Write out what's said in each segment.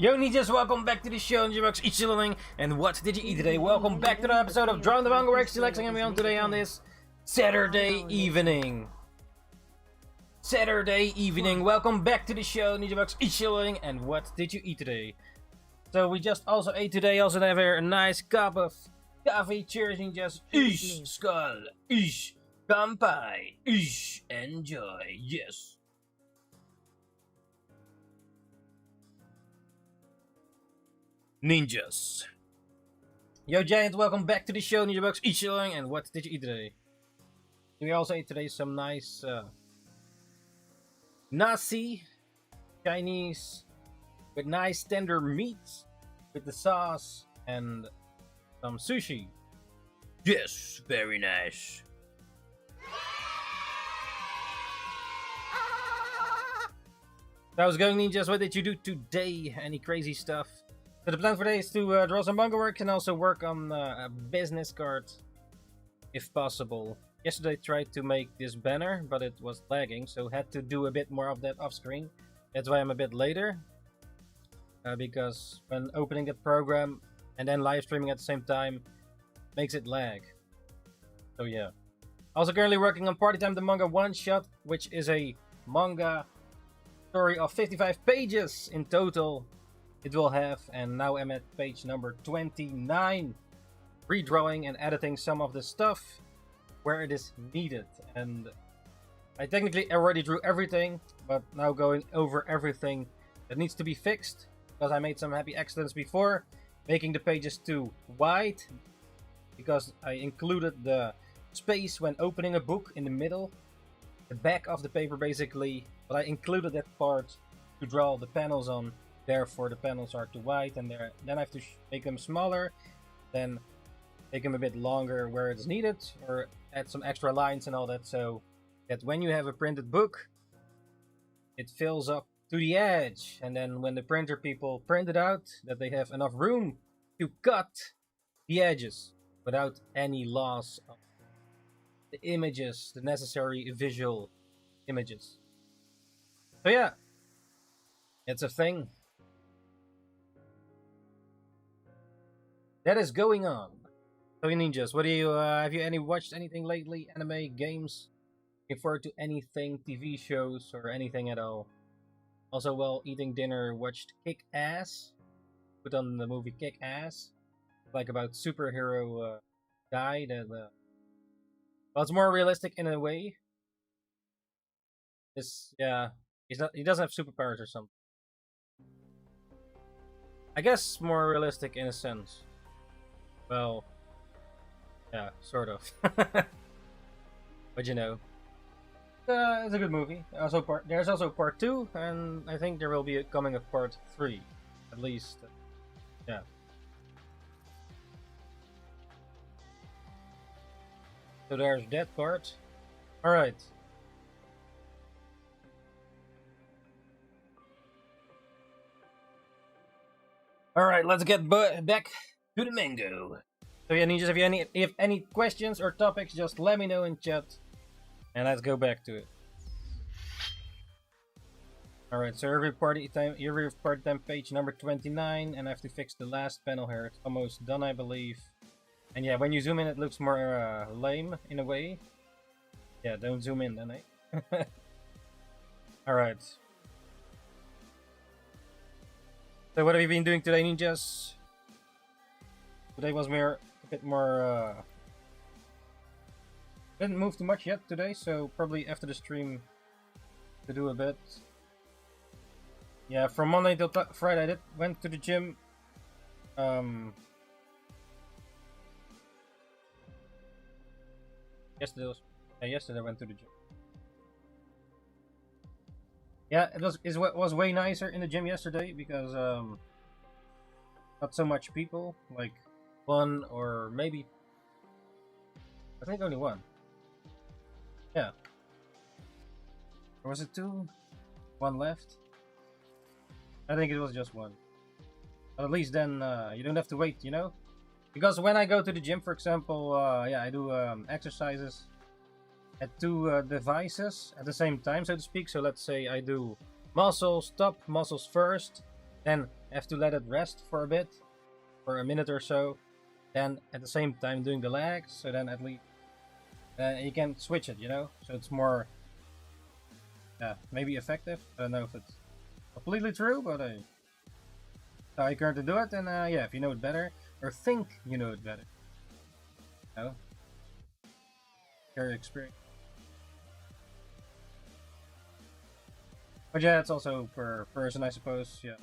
Yo ninjas, welcome back to the show. Ninjakees Ichiling, and what did you eat today? Welcome back to the episode of Drone the Manga. We're actually selecting me on today on this Saturday evening. Welcome back to the show, Ninjakees Ichiling, and what did you eat today? So we just also ate today. Also have here a nice cup of coffee. Cheers, ninjas. Ish, skull. Ish, kampai. Ish, enjoy. Yes. Ninjas. Yo Giant, welcome back to the show, Ninjakees Ichiling, and what did you eat today? We also ate today some nice nasi, Chinese, with nice tender meats, with the sauce, and some sushi. Yes, very nice. How's it going, ninjas? What did you do today? Any crazy stuff? So the plan for today is to draw some manga work and also work on a business card, if possible. Yesterday I tried to make this banner, but it was lagging, so had to do a bit more of that off screen. That's why I'm a bit later. Because when opening the program and then live streaming at the same time makes it lag. So yeah. Also currently working on Party Time the Manga One Shot, which is a manga story of 55 pages in total. It will have, and now I'm at page number 29, redrawing and editing some of the stuff where it is needed. And I technically already drew everything, but now going over everything that needs to be fixed, because I made some happy accidents before, making the pages too wide, because I included the space when opening a book in the middle, the back of the paper basically, but I included that part to draw the panels on. Therefore the panels are too wide, and then I have to make them smaller, then make them a bit longer where it's needed, or add some extra lines and all that, so that when you have a printed book it fills up to the edge, and then when the printer people print it out, that they have enough room to cut the edges without any loss of the images, the necessary visual images. So yeah, it's a thing that is going on. So ninjas, what do you have you watched anything lately? Anime, games? Looking forward to anything, TV shows, or anything at all? Also, while eating dinner, watched Kick Ass. Put on the movie Kick Ass, like about superhero guy that well, it's more realistic in a way. Yeah, he doesn't have superpowers or something. I guess more realistic in a sense. Well, yeah, sort of. But you know, it's a good movie. There's also part 2, and I think there will be coming a part 3, at least. Yeah. So there's that part. All right. All right, let's get back to the mango. So yeah, ninjas, if any questions or topics, just let me know in chat, and let's go back to it. All right, so every party time page number 29, and I have to fix the last panel here. It's almost done, I believe. And yeah, when you zoom in, it looks more lame in a way. Yeah, don't zoom in then, eh? All right. So what have you been doing today, ninjas? Today was a bit more, didn't move too much yet today, so probably after the stream to do a bit. Yeah, from Monday till Friday I went to the gym. Yesterday I went to the gym. Yeah, it was way nicer in the gym yesterday because not so much people, like one or maybe I think only one. Yeah. Or was it 2? 1 left? I think it was just 1. But at least then you don't have to wait, you know? Because when I go to the gym, for example, yeah, I do exercises at 2 devices at the same time, so to speak. So let's say I do muscles, top muscles first, then have to let it rest for a bit, for a minute or so, then at the same time doing the legs, so then at least you can switch it, you know, so it's more maybe effective. I don't know if it's completely true, but how I currently do it, and yeah, if you know it better or think you know it better, you know, very experienced. But yeah, it's also per person, I suppose. Yeah,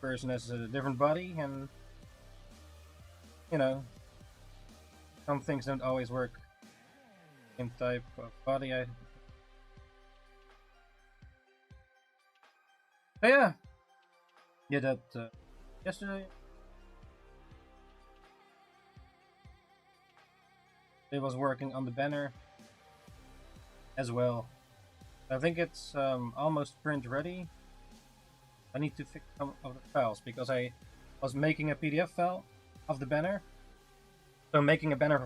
person has a different body, and you know, some things don't always work. Same type of body. But yeah, yeah, that yesterday. It was working on the banner as well. I think it's almost print ready. I need to fix some of the files because I was making a PDF file of the banner. So I'm making a banner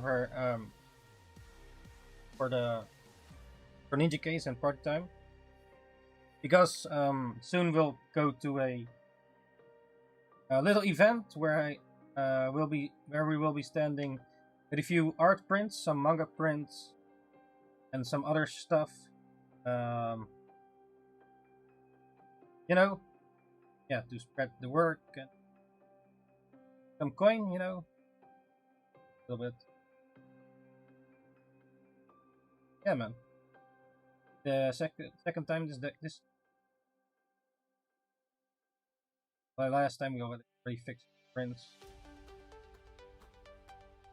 for Ninjakees and party time, because soon we'll go to a little event where we will be standing with a few art prints, some manga prints, and some other stuff. You know, yeah, to spread the work and some coin, you know, a little bit. Yeah, man. The second time this last time we already fixed prints.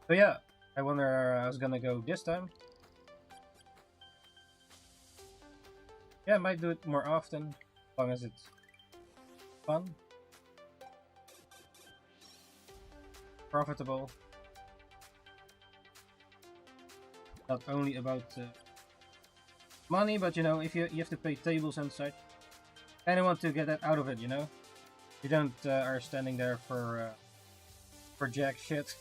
So yeah, I wonder I was gonna go this time. Yeah, I might do it more often, as long as it's fun, profitable, not only about money, but you know, if you have to pay tables and such, and I want to get that out of it, you know. You don't are standing there for jack shit.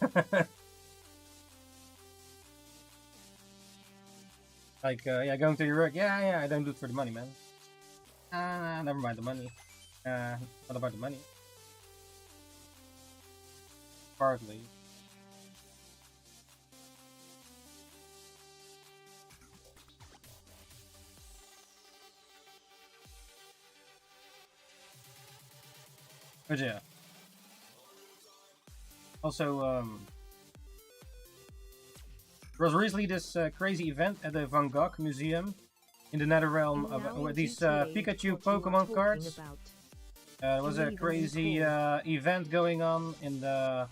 Like yeah, going to your work. Yeah, I don't do it for the money, man. Never mind the money. What about the money? Partly. But yeah. Also, there was recently this crazy event at the Van Gogh Museum in the Netherrealm of these Pikachu Pokemon cards. There was a crazy event going on in the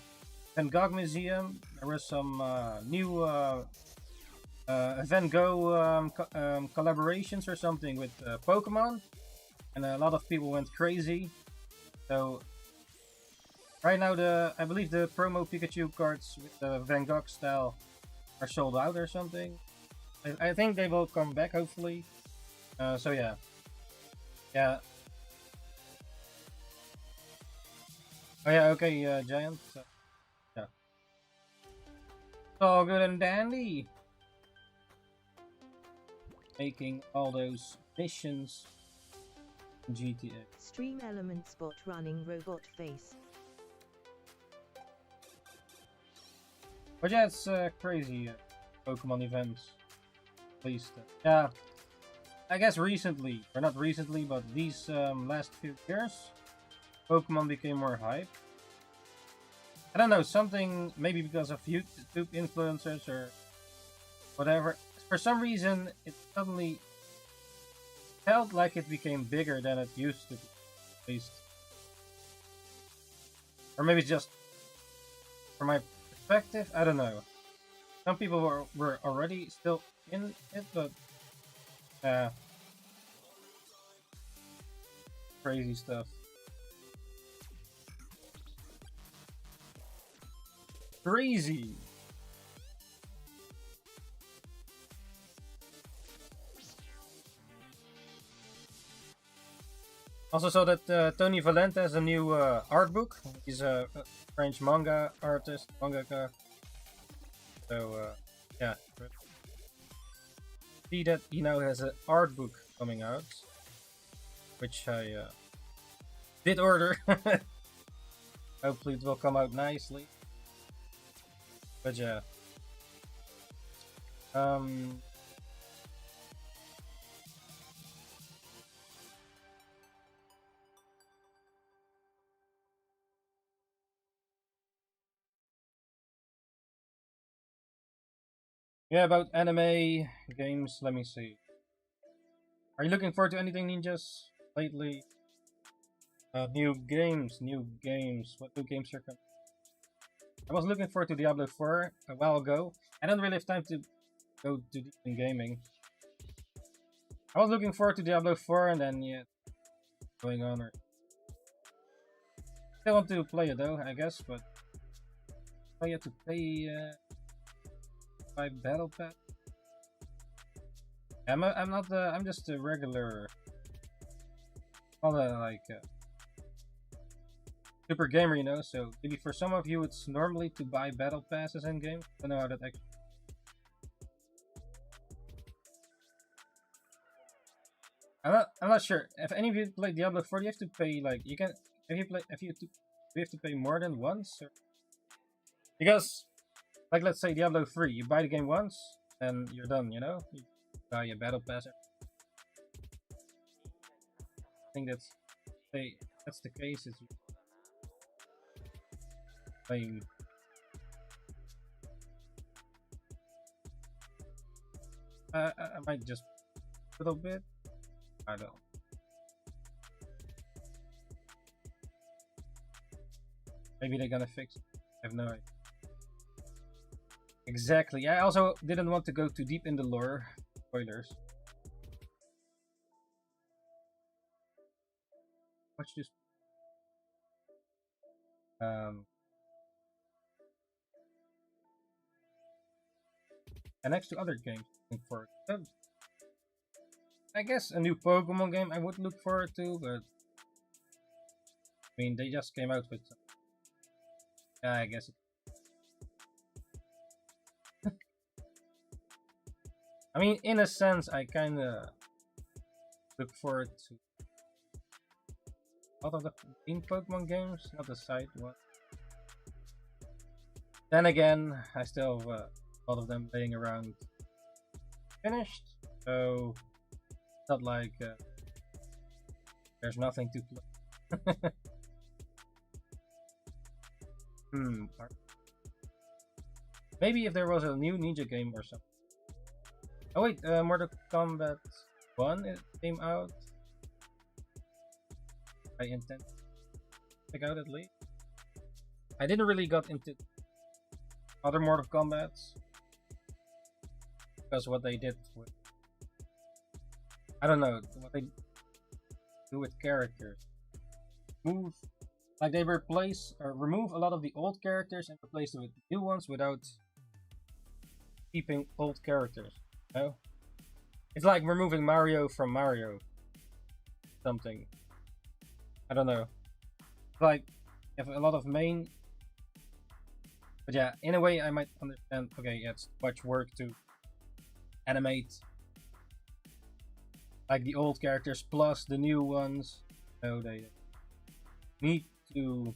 Van Gogh Museum. There was some new Van Gogh collaborations or something with Pokemon, and a lot of people went crazy. So right now, I believe the promo Pikachu cards with the Van Gogh style are sold out or something. I think they will come back hopefully. So yeah, yeah. Oh yeah, okay, Giant. Yeah, it's all good and dandy. Making all those missions in GTA. Stream element spot running robot face. But yeah, it's crazy Pokemon events. At least, yeah. I guess recently, or not recently, but these last few years, Pokemon became more hype. I don't know, something, maybe because of YouTube influencers or whatever. For some reason, it suddenly felt like it became bigger than it used to be, at least. Or maybe it's just from my perspective, I don't know. Some people were already still in it, but crazy stuff. Crazy. Also saw that Tony Valente has a new art book. He's a French manga artist, mangaka. So yeah, see that he now has an art book coming out, which I did order. Hopefully it will come out nicely. But yeah. Yeah, about anime games, let me see. Are you looking forward to anything, ninjas, lately? New games, new games. What new games are coming? I was looking forward to Diablo 4 a while ago. I don't really have time to go too deep in gaming. I was looking forward to Diablo 4 and then, yeah, going on. Or still want to play it though, I guess, but I have to pay by battle pass. I'm not I'm just a regular, not a like super gamer, you know. So maybe for some of you it's normally to buy battle passes in game. I don't know how that actually. I'm not sure if any of you play Diablo 4. You have to pay like you can if you have to pay more than once, or, because like let's say Diablo 3, you buy the game once and you're done. You know, you buy a battle pass. I think that's the case. It's playing. I might just a little bit. I don't. Maybe they're gonna fix it. I have no idea. Exactly. I also didn't want to go too deep in the lore. Spoilers. Watch this. And next to other games, looking forward to. I guess a new Pokemon game I would look forward to, but I mean they just came out with. Yeah, I guess. I mean, in a sense, I kind of look forward to a lot of the main Pokemon games, not the side one. Then again, I still have a lot of them laying around finished, so it's not like there's nothing to play. Maybe if there was a new Ninja game or something. Oh wait, Mortal Kombat 1 it came out. I intend to check out at least. I didn't really got into other Mortal Kombats because what they did with, I don't know, what they do with characters. Like they replace or remove a lot of the old characters and replace them with new ones without keeping old characters. You know? It's like removing Mario from Mario. Something. I don't know. Like, if a lot of main. But yeah, in a way I might understand. Okay, yeah, it's much work to animate like the old characters plus the new ones. So they need to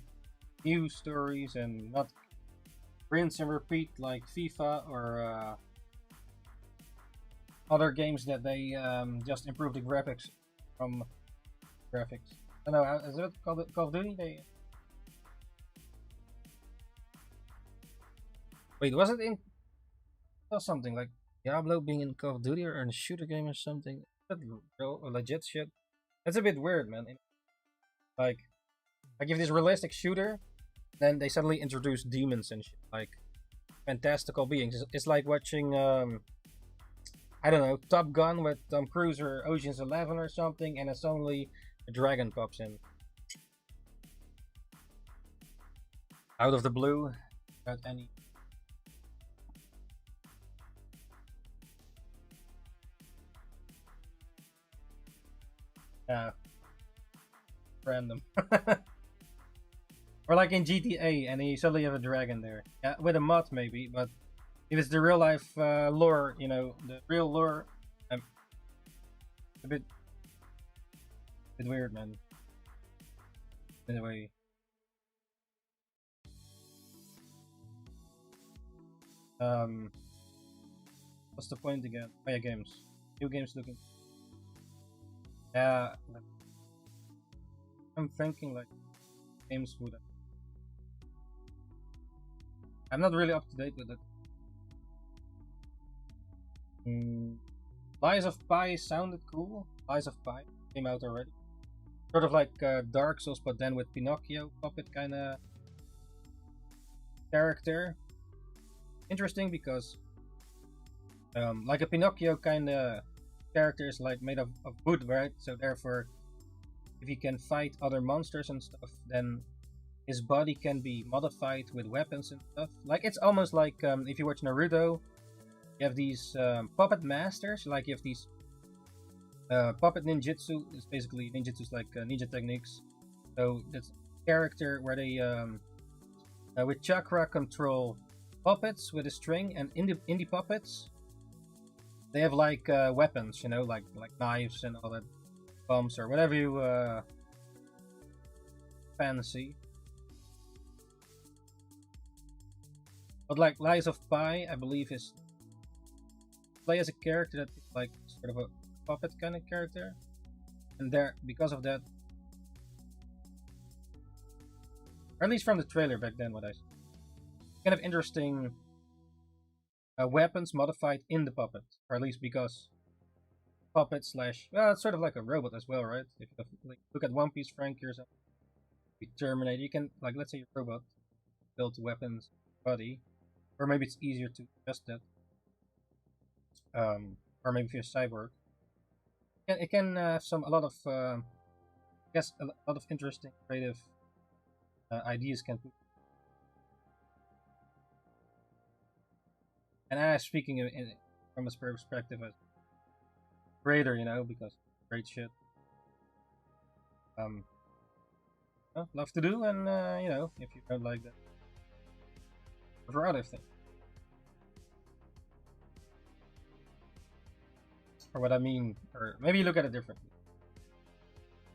new stories and not rinse and repeat like FIFA or other games that they just improve the graphics from graphics. I don't know, is it Call of Duty? Wait, was it in something like Diablo being in Call of Duty or in a shooter game or something? Is that real or legit shit? That's a bit weird, man. Like if this realistic shooter, then they suddenly introduce demons and shit, like fantastical beings. It's like watching I don't know, Top Gun with Tom Cruise or Ocean's 11 or something, and it's only a dragon pops in out of the blue without any. Yeah, random. Or like in GTA, and you suddenly have a dragon there. Yeah, with a mod maybe, but if it's the real life lore, you know, the real lore, a bit weird, man. Anyway. What's the point again? Oh yeah, games. New games looking. Yeah, I'm thinking like games would. I'm not really up to date with it. Lies of Pi sounded cool. Lies of Pi came out already. Sort of like Dark Souls, but then with Pinocchio puppet kind of character. Interesting because, like a Pinocchio kind of character is like made of wood, right? So therefore, if he can fight other monsters and stuff, then his body can be modified with weapons and stuff. Like it's almost like if you watch Naruto, you have these puppet masters. Like you have these puppet ninjutsu. It's basically ninjutsu like ninja techniques. So that's a character where they with chakra control puppets with a string, and indie puppets they have like weapons, you know, like knives and all that, bombs or whatever you fancy. But like Lies of Pi, I believe is play as a character that is like sort of a puppet kind of character, and there because of that, or at least from the trailer back then, what I saw, kind of interesting weapons modified in the puppet, or at least because puppet slash well, it's sort of like a robot as well, right? If you like, look at One Piece Frankie or something, Terminator, you can like let's say your robot build weapons body, or maybe it's easier to adjust that. Or maybe if you're a cyborg, it can have a lot of I guess a lot of interesting creative ideas can put. And I'm speaking from a perspective as creator, you know, because great shit. Well, love to do, and you know, if you don't like that, for other things. Or what I mean, or maybe look at it differently.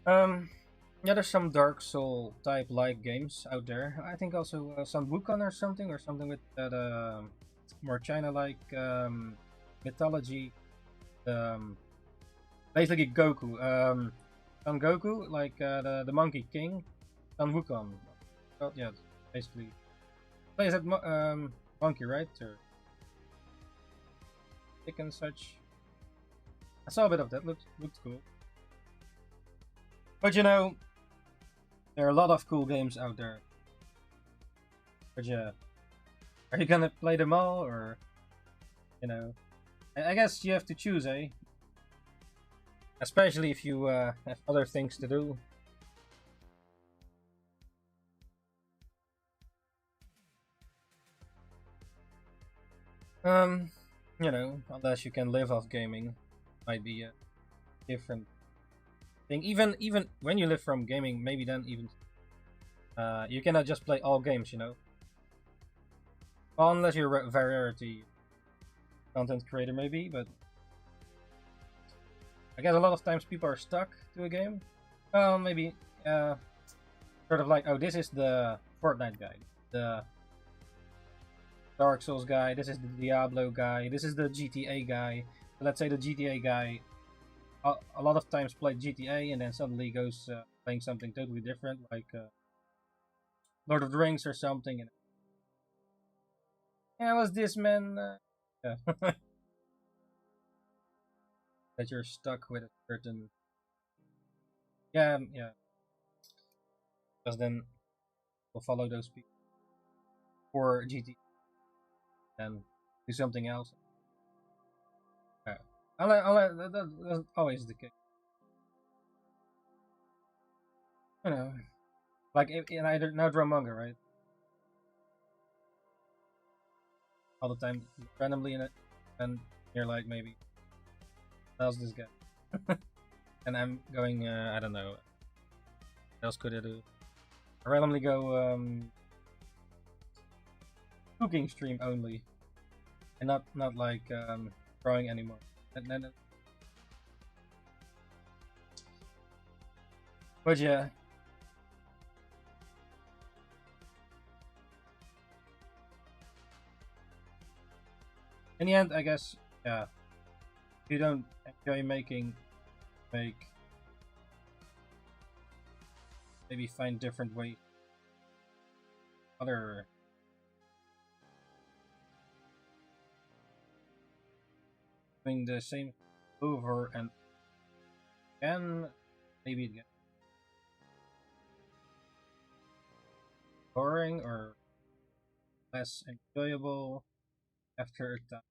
Yeah, there's some Dark Soul type like games out there. I think also some Wukong or something with that more China-like mythology. Basically Goku. Son Goku, like the Monkey King, Son Wukong. Well, yeah, basically plays that monkey, right? Or chicken such. I saw a bit of that. Looked cool. But you know, there are a lot of cool games out there. But yeah, are you gonna play them all, or you know? I guess you have to choose, eh? Especially if you have other things to do. You know, unless you can live off gaming, might be a different thing. Even when you live from gaming, maybe then even you cannot just play all games, you know. Unless you're a variety content creator, maybe. But I guess a lot of times people are stuck to a game. Well, maybe sort of like, oh, this is the Fortnite guy, the Dark Souls guy, this is the Diablo guy, this is the GTA guy. Let's say the GTA guy a lot of times played GTA and then suddenly goes playing something totally different, like Lord of the Rings or something. And yeah, was this man? Yeah, that you're stuck with a certain. Yeah, yeah. Because then we'll follow those people for GT and do something else. Yeah. That's always the case. You know, like in either now draw manga, right? All the time, randomly in it, and you're like, maybe, how's this guy? And I'm going, I don't know, what else could I do? I randomly go, cooking stream only, and not like drawing anymore. And but yeah, In the end, I guess, yeah, if you don't enjoy making, maybe find different ways, other doing the same over and again, maybe it gets boring or less enjoyable after a time.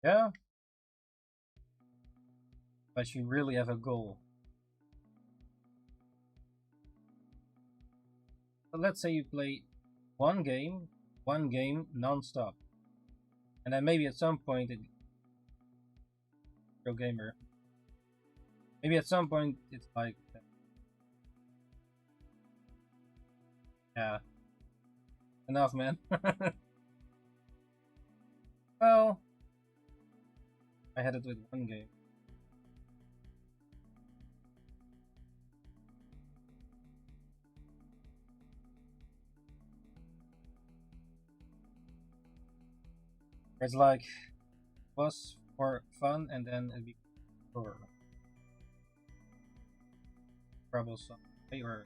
Yeah, but you really have a goal. So let's say you play one game non-stop, and then maybe at some point pro gamer, maybe at some point it's like, yeah, enough, man. Well, I had it with one game. It's like was for fun and then it became for troublesome, right? Or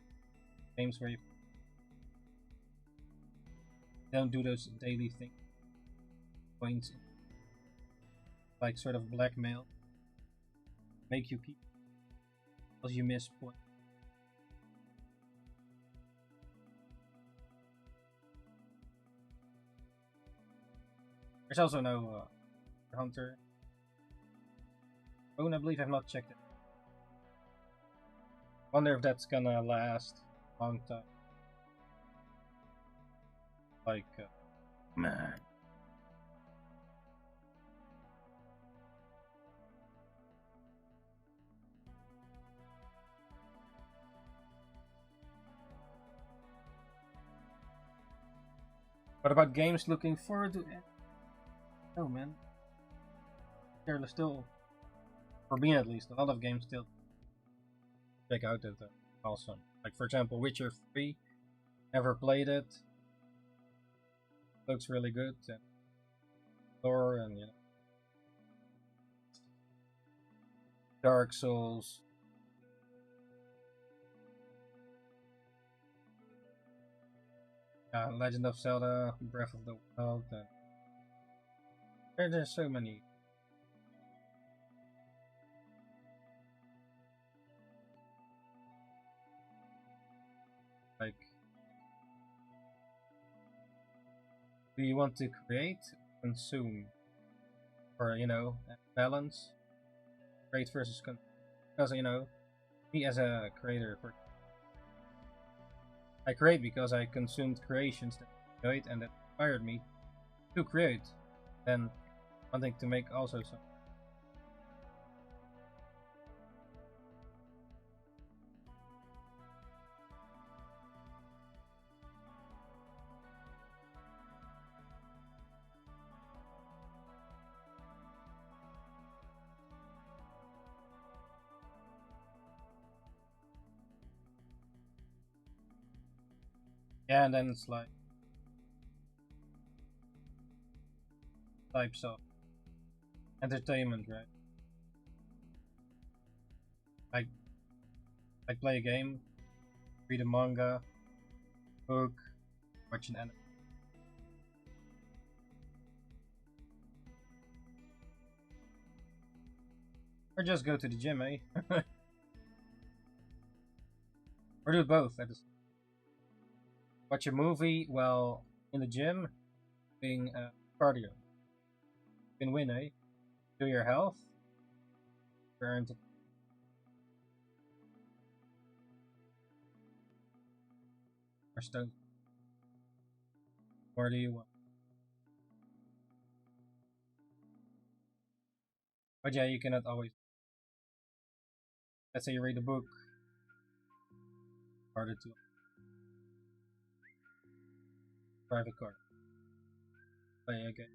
games where you don't do those daily things, points, like sort of blackmail, make you keep because you miss points. There's also no Hunter. Oh, I believe I've not checked it. Wonder if that's gonna last a long time. Like, man. What about games looking forward to? Oh man, there are still, for me at least, a lot of games still check out that are awesome. Like for example, Witcher 3. Never played it. Looks really good and lore and Dark Souls. Legend of Zelda, Breath of the Wild, and there's so many. Like, do you want to create, consume, or balance, create versus consume? Because me as a creator, I create because I consumed creations that I enjoyed and that inspired me to create. Then wanting to make also some. Yeah, and then it's like types of entertainment, right? Like I play a game, read a manga, book, watch an anime. Or just go to the gym, eh? Or do both. Watch a movie while in the gym, doing cardio. You can win, eh? Do your health, burn. Or stone. Or do you want? But yeah, you cannot always. Let's say you read a book, harder to drive a car, play a game.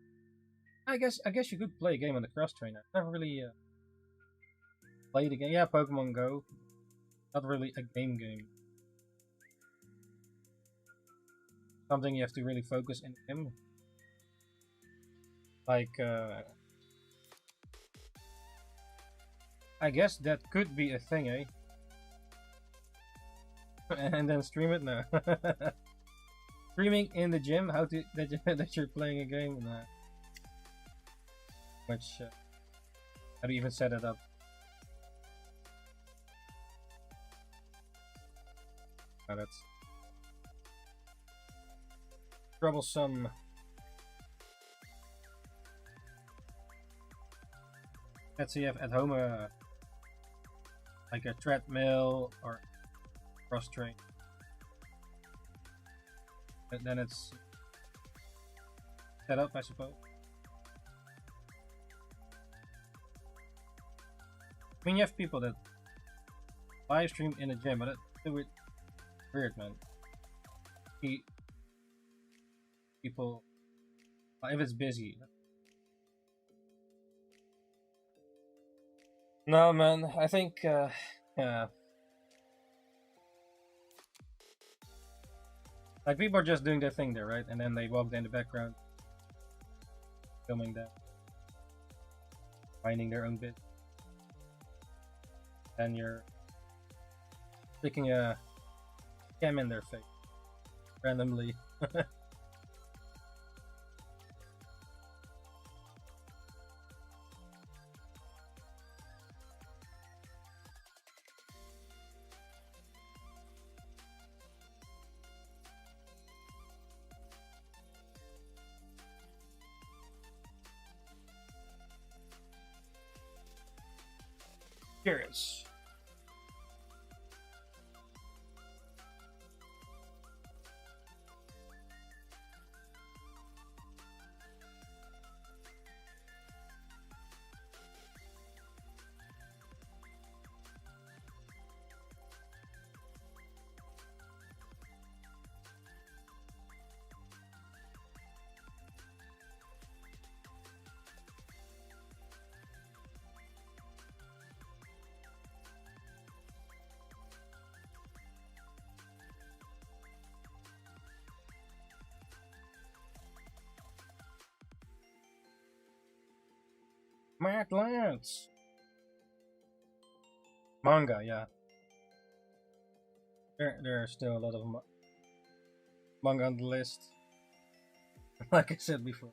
I guess you could play a game on the cross trainer. Never really played a game. Yeah, Pokemon Go. Not really a game. something you have to really focus in him. Like, I guess that could be a thing, eh? And then stream it? No. Streaming in the gym? How to that you're playing a game? Nah. Which how do you even set it up? Oh, that's troublesome. Let's say you have at home like a treadmill or cross train. And then it's set up, I suppose. I mean, you have people that live stream in a gym, but it's weird, man. People, if it's busy. No, man. I think, yeah. Like, people are just doing their thing there, right? And then they walk in the background, filming that, minding their own bit. Then you're sticking a cam in their face randomly. Curious. Mad Lance. Manga, yeah. There are still a lot of manga on the list. Like I said before.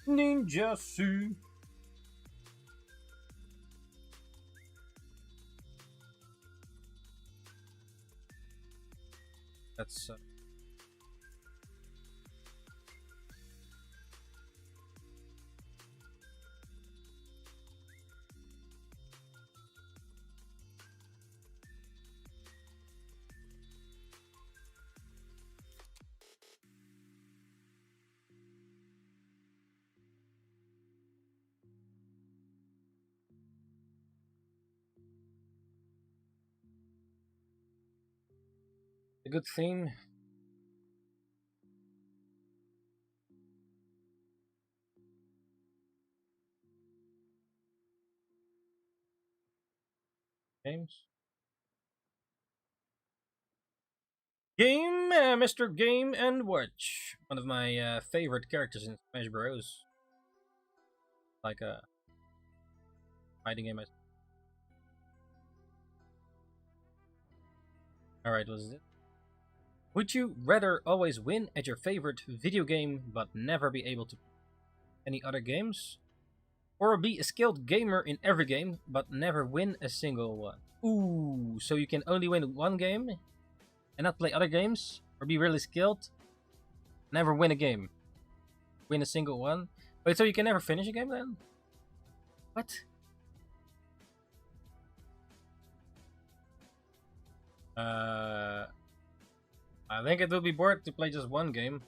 Ninjakees. That's a good theme. Games. Mr. Game and Watch. One of my favorite characters in Smash Bros. Like a fighting game. Alright, what is it? Would you rather always win at your favorite video game but never be able to play any other games? Or be a skilled gamer in every game but never win a single one? Ooh, so you can only win one game and not play other games? Or be really skilled? Never win a game. Win a single one? Wait, so you can never finish a game then? What? I think it will be bored to play just one game.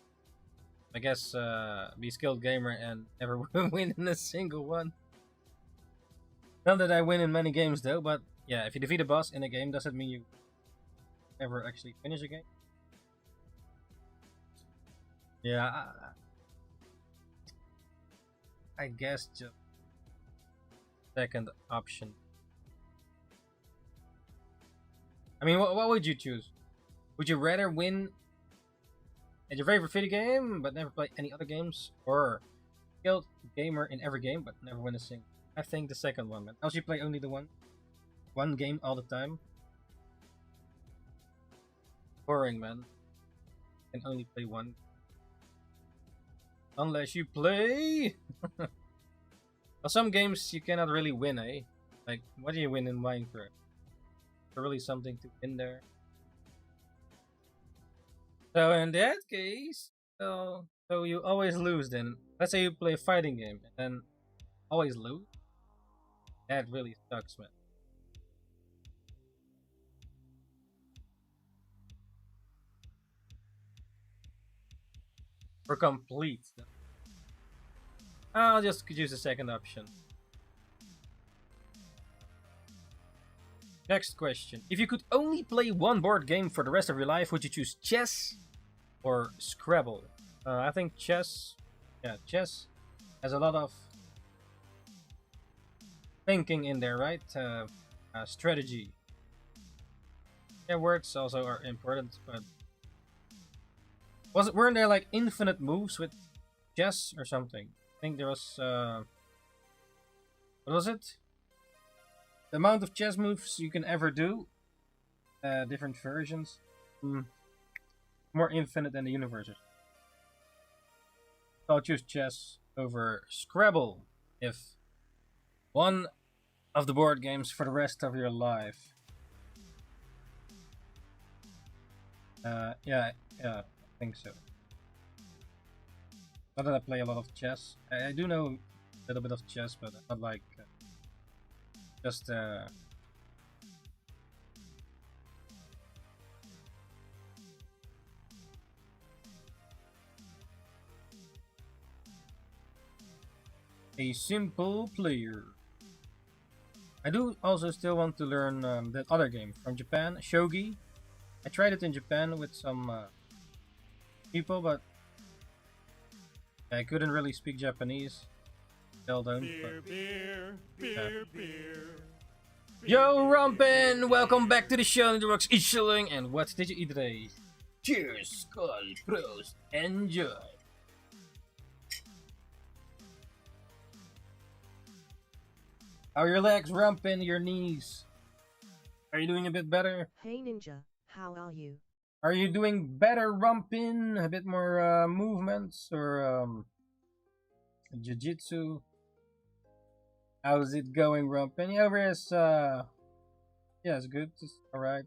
I guess be skilled gamer and never win in a single one. Not that I win in many games though, but yeah, if you defeat a boss in a game, does it mean you ever actually finish a game? Yeah, I guess just second option. I mean, what would you choose? Would you rather win at your favorite video game but never play any other games, or skilled gamer in every game but never win a single? I think the second one, man. Else you play only the one game all the time. Boring, man. You can only play one. Unless you play... Well, some games you cannot really win, eh? Like, what do you win in Minecraft? Is there really something to win there? So in that case, so you always lose then. Let's say you play a fighting game and then always lose. That really sucks, man. For complete. I'll just use the second option. Next question. If you could only play one board game for the rest of your life, would you choose chess or Scrabble? I think chess. Yeah, chess has a lot of thinking in there, right? Strategy. Yeah, words also are important, but weren't there like infinite moves with chess or something? I think there was what was it? The amount of chess moves you can ever do, different versions, more infinite than the universe. So I'll choose chess over Scrabble if one of the board games for the rest of your life. Yeah, I think so. Not that I play a lot of chess. I do know a little bit of chess, but not like just a simple player. I do also still want to learn that other game from Japan, shogi. I tried it in Japan with some people, but I couldn't really speak Japanese. Still don't. Beer. Yo, Rumpin! Welcome back to the show. The rocks is chilling. And what did you eat today? Cheers, Skull, Prost, enjoy. How are your legs, Rumpin? Your knees? Are you doing a bit better? Hey Ninja, how are you? Are you doing better, Rumpin? A bit more movements or jiu-jitsu? How's it going, Rumpin? Yeah, over is yeah, it's good. It's alright.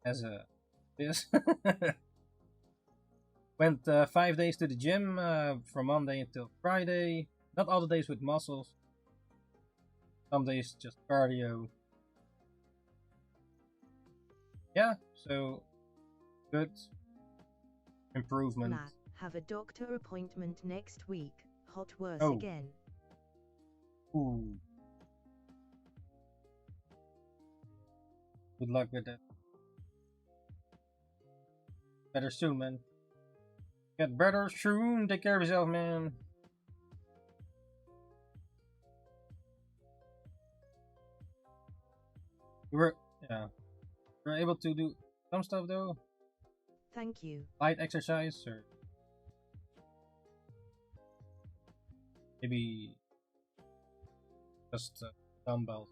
As a this went 5 days to the gym from Monday until Friday. Not all the days with muscles. Some days just cardio. Yeah, so good improvement. Lad, have a doctor appointment next week. Hot worse Oh. again. Ooh. Good luck with that. Better soon, man. Get better soon. Take care of yourself, man. Yeah. You were able to do some stuff though. Thank you. Light exercise or maybe just dumbbells.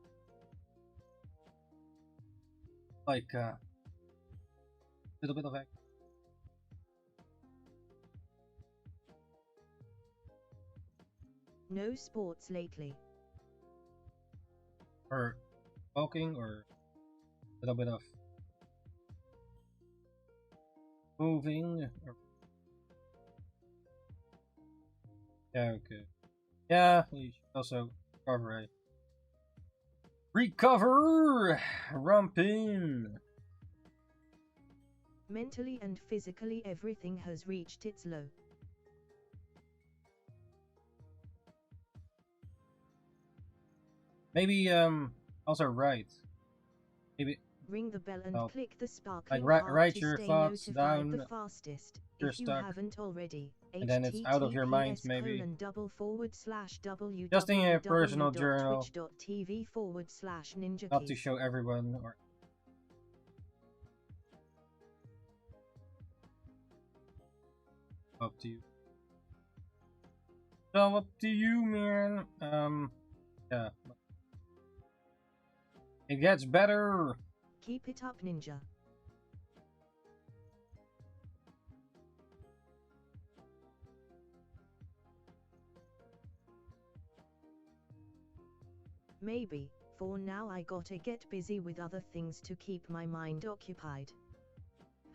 Like a little bit of exercise. No sports lately. Or walking or a little bit of moving or... Yeah, okay. Yeah, you should also recover. Recover! Rampin! Mentally and physically everything has reached its low. Maybe, also write. Maybe Ring the bell and help. click the sparkling Like, heart write to your stay thoughts notified down. the fastest. You're If you stuck. haven't already, And then it's out of your mind, maybe. Just in a personal journal. www.twitch.tv/Ninjakees. Not to show everyone or. Up to you. So up to you, man. Yeah. It gets better. Keep it up, Ninja. Maybe, for now I gotta get busy with other things to keep my mind occupied.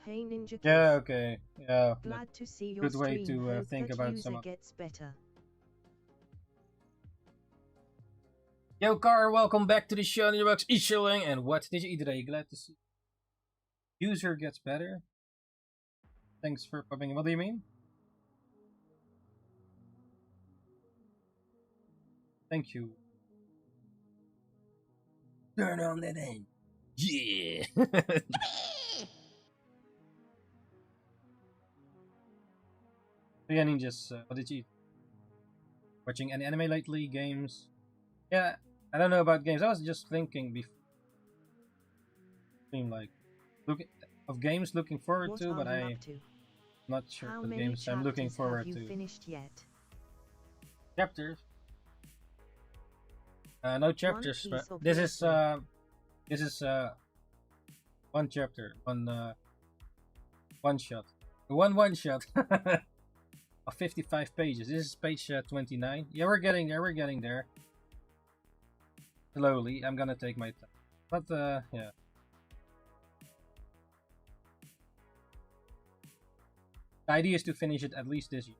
Hey Ninjakees. Yeah, okay. Yeah. Glad to see your Good way stream. to Hope think that about user some. gets better. Yo, Car, welcome back to the show. Ninjabox Isherling, and what did you eat today? Glad to see. User gets better. Thanks for popping in. What do you mean? Thank you. Turn on that end. Yeah. Yeah, Ninjas, what did you eat? Watching any anime lately? Games? Yeah, I don't know about games. I was just thinking before. Like, looking of games looking forward What to, but are you I'm up to? not sure How what many games I'm looking chapters forward have you to. finished yet? Chapters? No chapters, One but piece of this is listening. one chapter, one shot, one shot of 55 pages. This is page 29. Yeah, we're getting there. We're getting there. Slowly, I'm gonna take my time. But yeah. The idea is to finish it at least this year.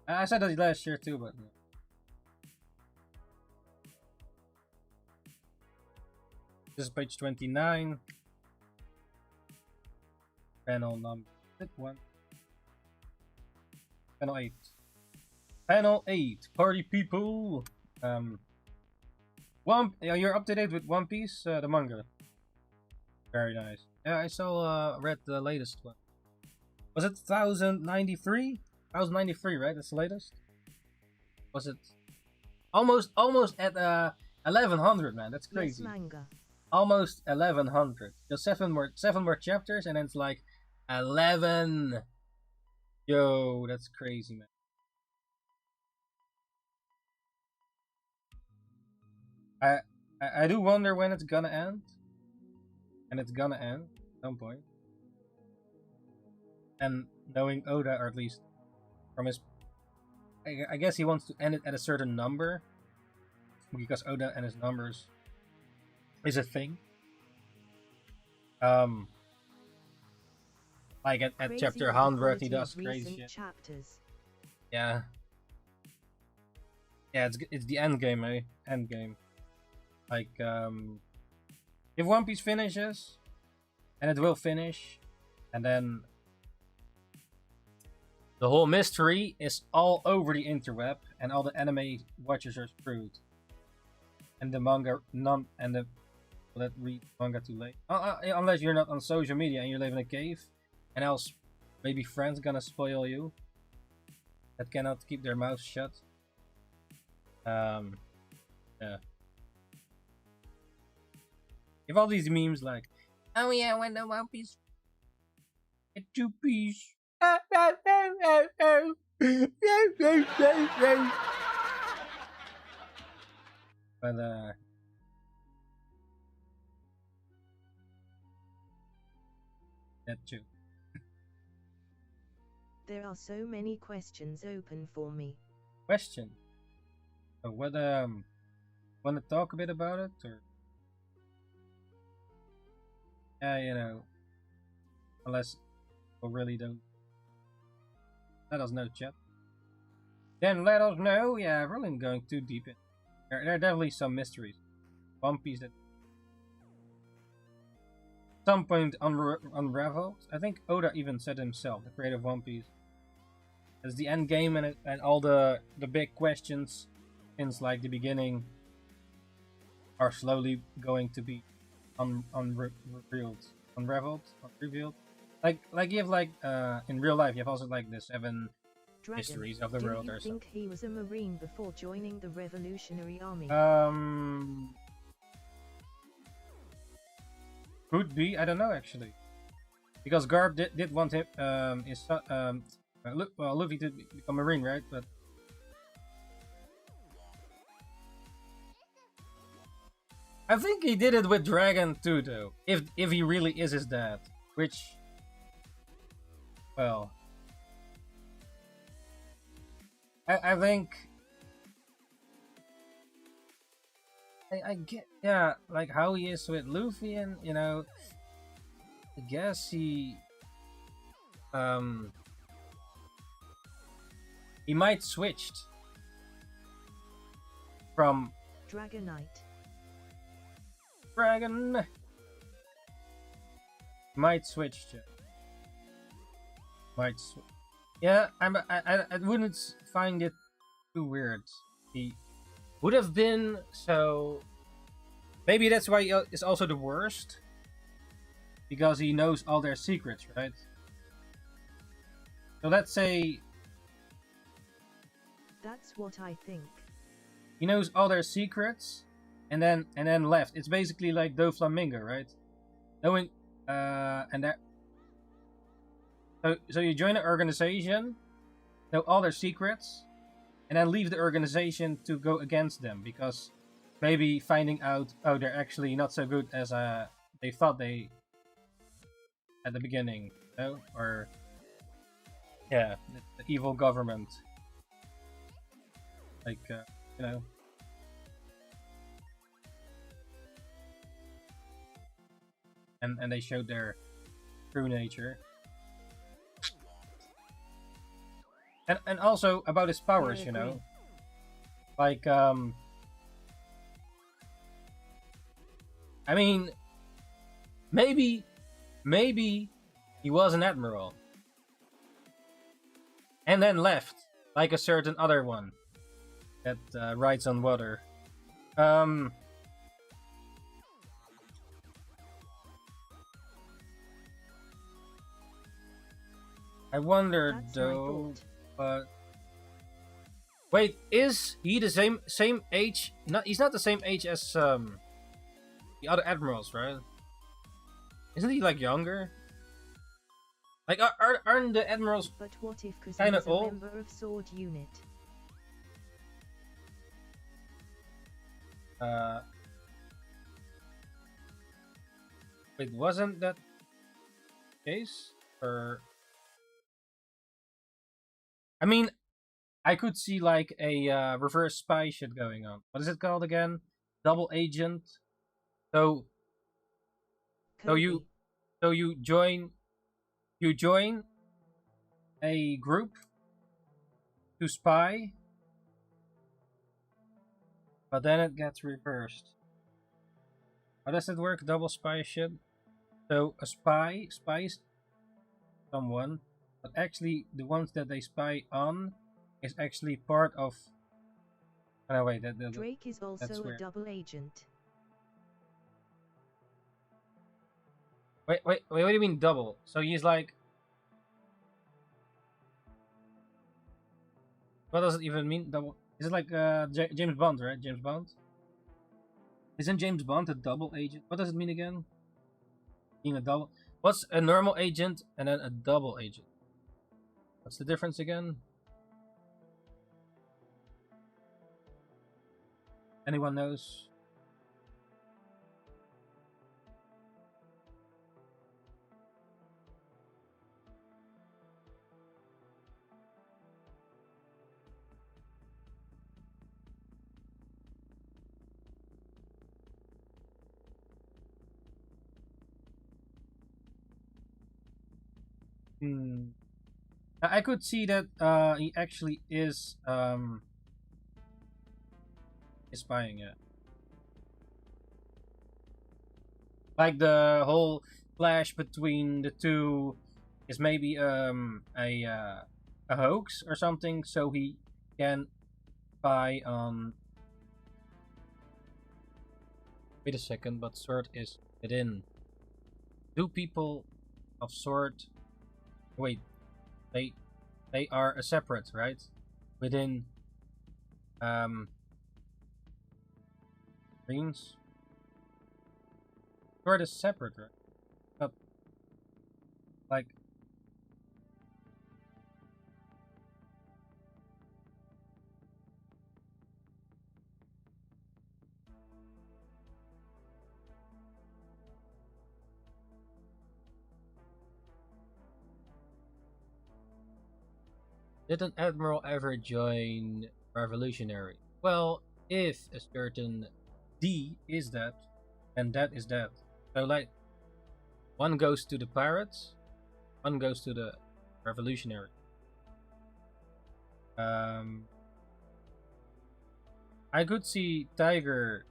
I said that last year too, but. This is page 29. Panel number 1. Panel 8. Panel 8. Party people. You're up to date with One Piece, the manga. Very nice. Yeah, I saw. Read the latest one. Was it 1093? 1093, right? That's the latest. Was it almost at 1100? Man, that's crazy. Yes, manga. Almost 1100. Just seven more chapters, and then it's like 11. Yo, that's crazy, man. I do wonder when it's gonna end, and it's gonna end at some point. And knowing Oda, or at least from his, I guess he wants to end it at a certain number, because Oda and his numbers is a thing. Like at chapter 100, he does crazy shit. Chapters. Yeah. Yeah, it's the end game, eh? End game. Like, if One Piece finishes, and it will finish, and then the whole mystery is all over the interweb, and all the anime watchers are screwed. And the manga, that read manga too late. Unless you're not on social media and you live in a cave, and else maybe friends gonna spoil you that cannot keep their mouths shut. Yeah. If all these memes like, oh yeah, when the One Piece get 2 piece. But that too. There are so many questions open for me. Question. So what wanna talk a bit about it, or unless people really don't let us know, chat. Then let us know. Yeah, we're really going too deep in. There are definitely some mysteries. One Piece that at some point unraveled. I think Oda even said himself, the creator of One Piece, as the end game and all the big questions since like the beginning are slowly going to be unrevealed. Like you have like in real life you have also like the 7 Dragon, mysteries of the do world you or think he was a Marine before joining the Revolutionary Army? Could be. I don't know actually, because Garb did want him Luffy to become Marine, right? But I think he did it with Dragon too, though. If he really is his dad, which, well, I think I get, yeah, like how he is with Luffy, and you know, I guess um he might switched from Dragonite. Dragon. Might switch to. Might switch. Yeah, I wouldn't find it too weird. He would have been, so maybe that's why he is also the worst, because he knows all their secrets, right? So let's say That's what I think. he knows all their secrets, and then left. It's basically like Doflamingo, right? Knowing and that. So you join an organization, know all their secrets, and then leave the organization to go against them because maybe finding out, oh, they're actually not so good as they thought they at the beginning, you know? Or yeah, the evil government, like you know. And they showed their true nature. And also about his powers, you know. Like I mean, maybe he was an admiral and then left, like a certain other one that rides on water. I wonder That's though, but wait, is he the same age? Not, he's not the same age as the other admirals, right? Isn't he like younger? Like aren't the admirals But what if Kuzen kind is of a old? member of Sword Unit? Wait, wasn't that the case? Or I mean, I could see like a reverse spy shit going on. What is it called again? Double agent. So so Kobe. you so you join a group to spy, but then it gets reversed. How does it work? Double spy shit. So a spy spies someone, but actually the ones that they spy on is actually part of. Oh, no, wait, Drake is that's also a weird. double agent. Wait, what do you mean double? So he's like, what does it even mean double? Is it like James Bond, right? James Bond. Isn't James Bond a double agent? What does it mean again? Being a double. What's a normal agent and then a double agent? What's the difference again? Anyone knows? Hmm. I could see that he actually is is spying, yeah. Like the whole clash between the two is maybe a hoax or something, so he can spy on. Wait a second, but Sword is within. Do people of Sword? Wait, they are a separate, right? Within Greens. Sword is separate, right? Not like. Did an admiral ever join revolutionary? Well, if a certain D is that, and that is that. So like, one goes to the pirates, one goes to the revolutionary. I could see Tiger.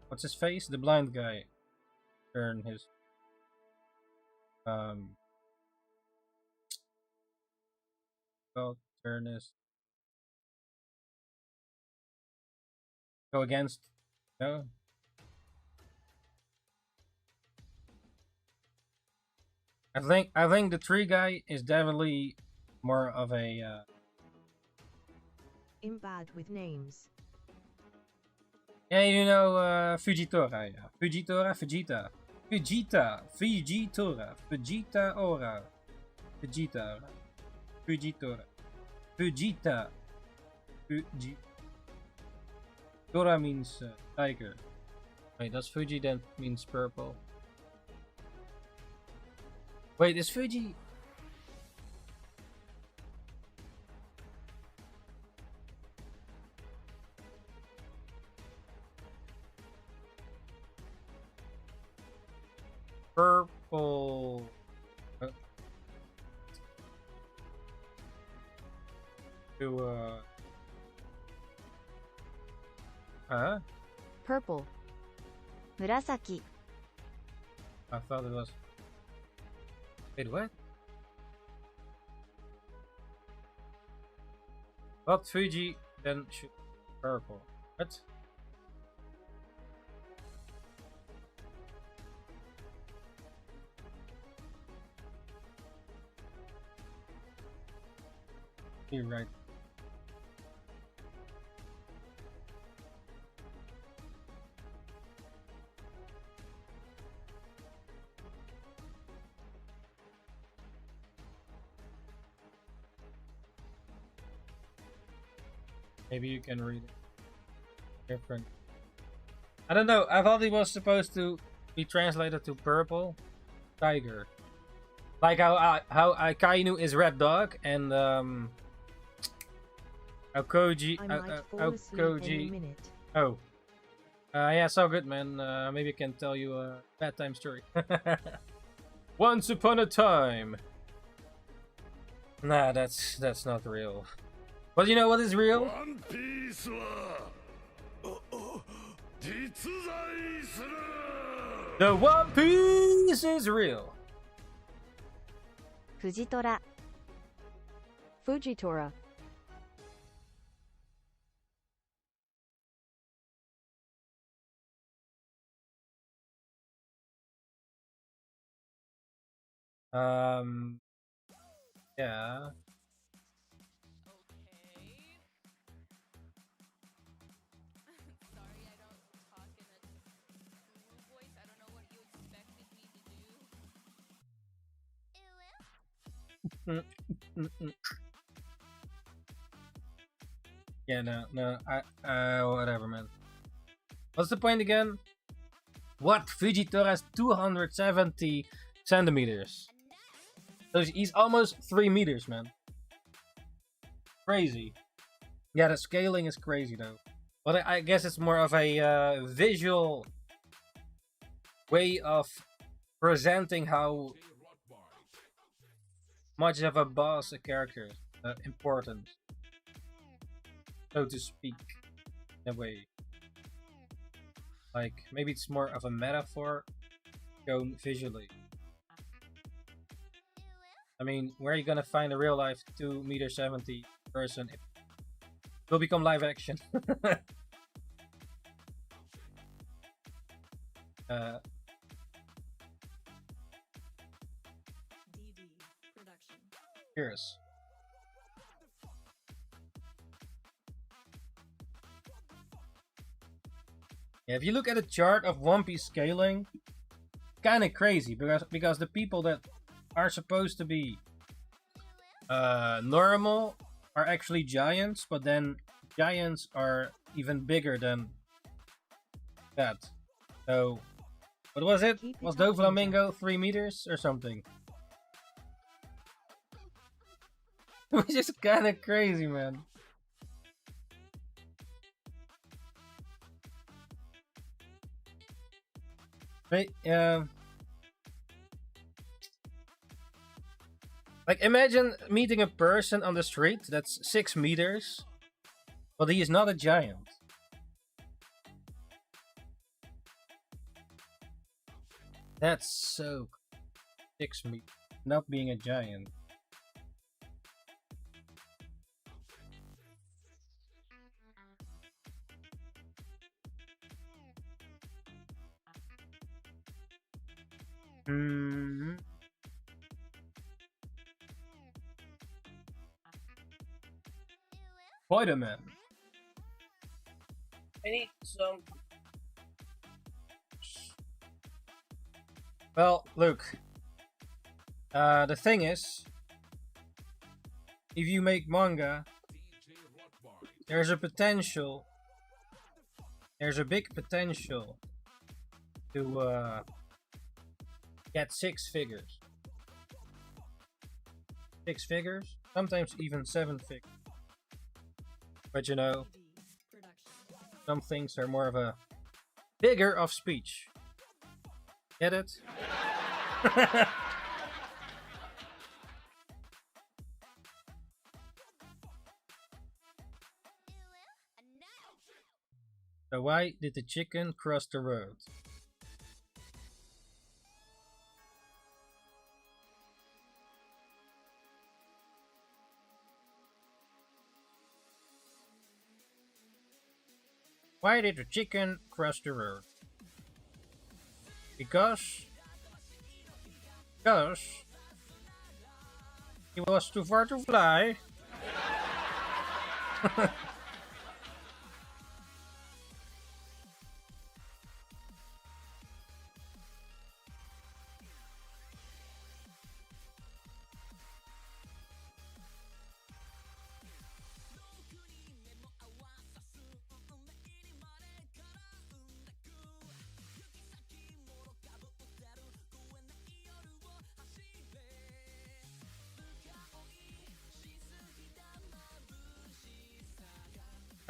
What's his face? The blind guy. Turn his. Well, turn his. Go against. No. I think the tree guy is definitely more of a. I'm bad with names. Yeah, you know Fujitora. Yeah. Fujitora, Fujita. Fujita, Fujitora, Fujita Ora, Fujita, Fujitora, Fujita, Fuji. Tora means tiger. Wait, does Fuji then means purple? Wait, is Fuji? Purple. To huh? Purple. 紫 I thought it was. Wait, what? But Fuji then should purple. What? You're right. Maybe you can read it different. I don't know. I thought it was supposed to be translated to purple tiger, like how Akainu is red dog and Aokoji. I might fall asleep any minute. Oh, yeah, so good, man. Maybe I can tell you a bedtime story. Once upon a time. Nah, that's not real. But you know what is real? One Piece The One Piece is real. Fujitora Fujitora Yeah. Sorry, I don't talk in a smooth voice. I don't know what you expected me to do. Yeah, no, whatever, man. What's the point again? What? Fujitora has 270 centimeters. So he's almost 3 meters, man. Crazy. Yeah, the scaling is crazy, though. But I guess it's more of a visual way of presenting how much of a boss a character is important, so to speak. in a way. Like, maybe it's more of a metaphor shown visually. I mean, where are you gonna find a real life 2'70" person? It will become live action. Cheers. Yeah, if you look at a chart of One Piece scaling, kind of crazy because the people that are supposed to be normal are actually giants, but then giants are even bigger than that. So, what was it? Keep it Was up, Doflamingo 3 meters or something? Which is kind of crazy, man. Right, like, imagine meeting a person on the street that's 6 meters, but he is not a giant. That's so 6 meters, not being a giant. Hmm. Spider-Man. I need some. Well, look. The thing is, if you make manga, there's a potential. There's a big potential to get 6 figures. 6 figures? Sometimes even 7 figures. But you know, some things are more of a figure of speech. Get it? So why did the chicken cross the road? Why did the chicken cross the road? Because he was too far to fly.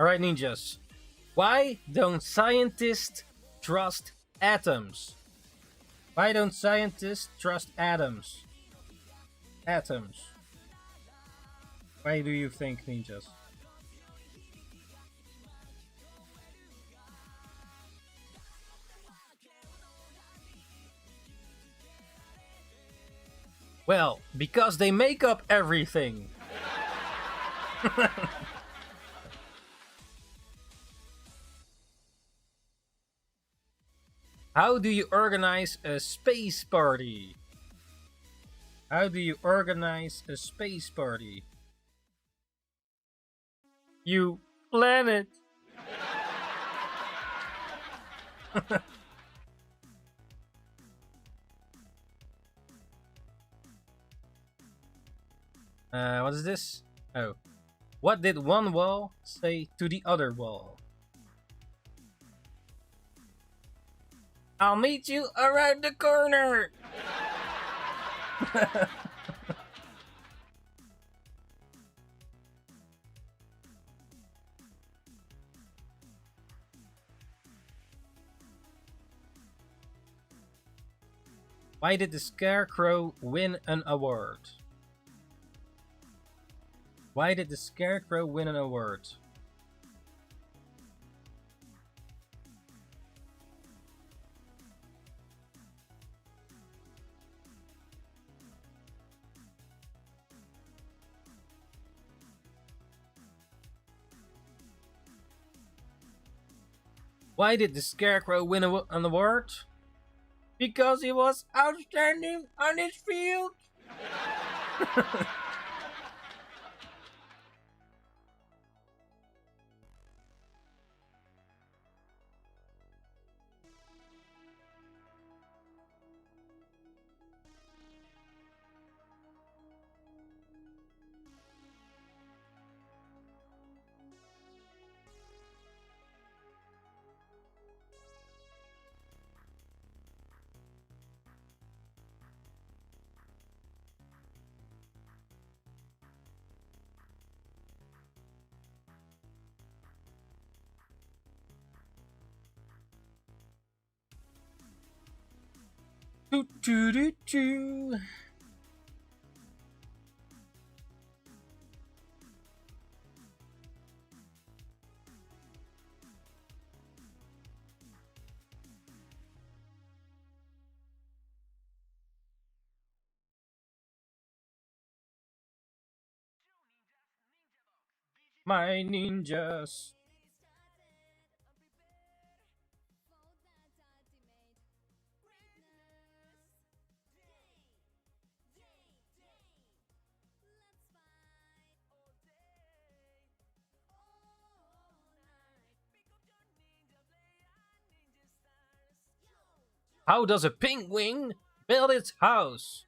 Alright, ninjas. Why don't scientists trust atoms? Why don't scientists trust atoms? Atoms. Why do you think, ninjas? Well, because they make up everything. How do you organize a space party? How do you organize a space party? You plan it. What is this? Oh. What did one wall say to the other wall? I'll meet you around the corner! Why did the Scarecrow win an award? Why did the Scarecrow win an award? Why did the Scarecrow win an award? Because he was outstanding on his field. Doo, doo, doo, doo. My ninjas. How does a penguin build its house?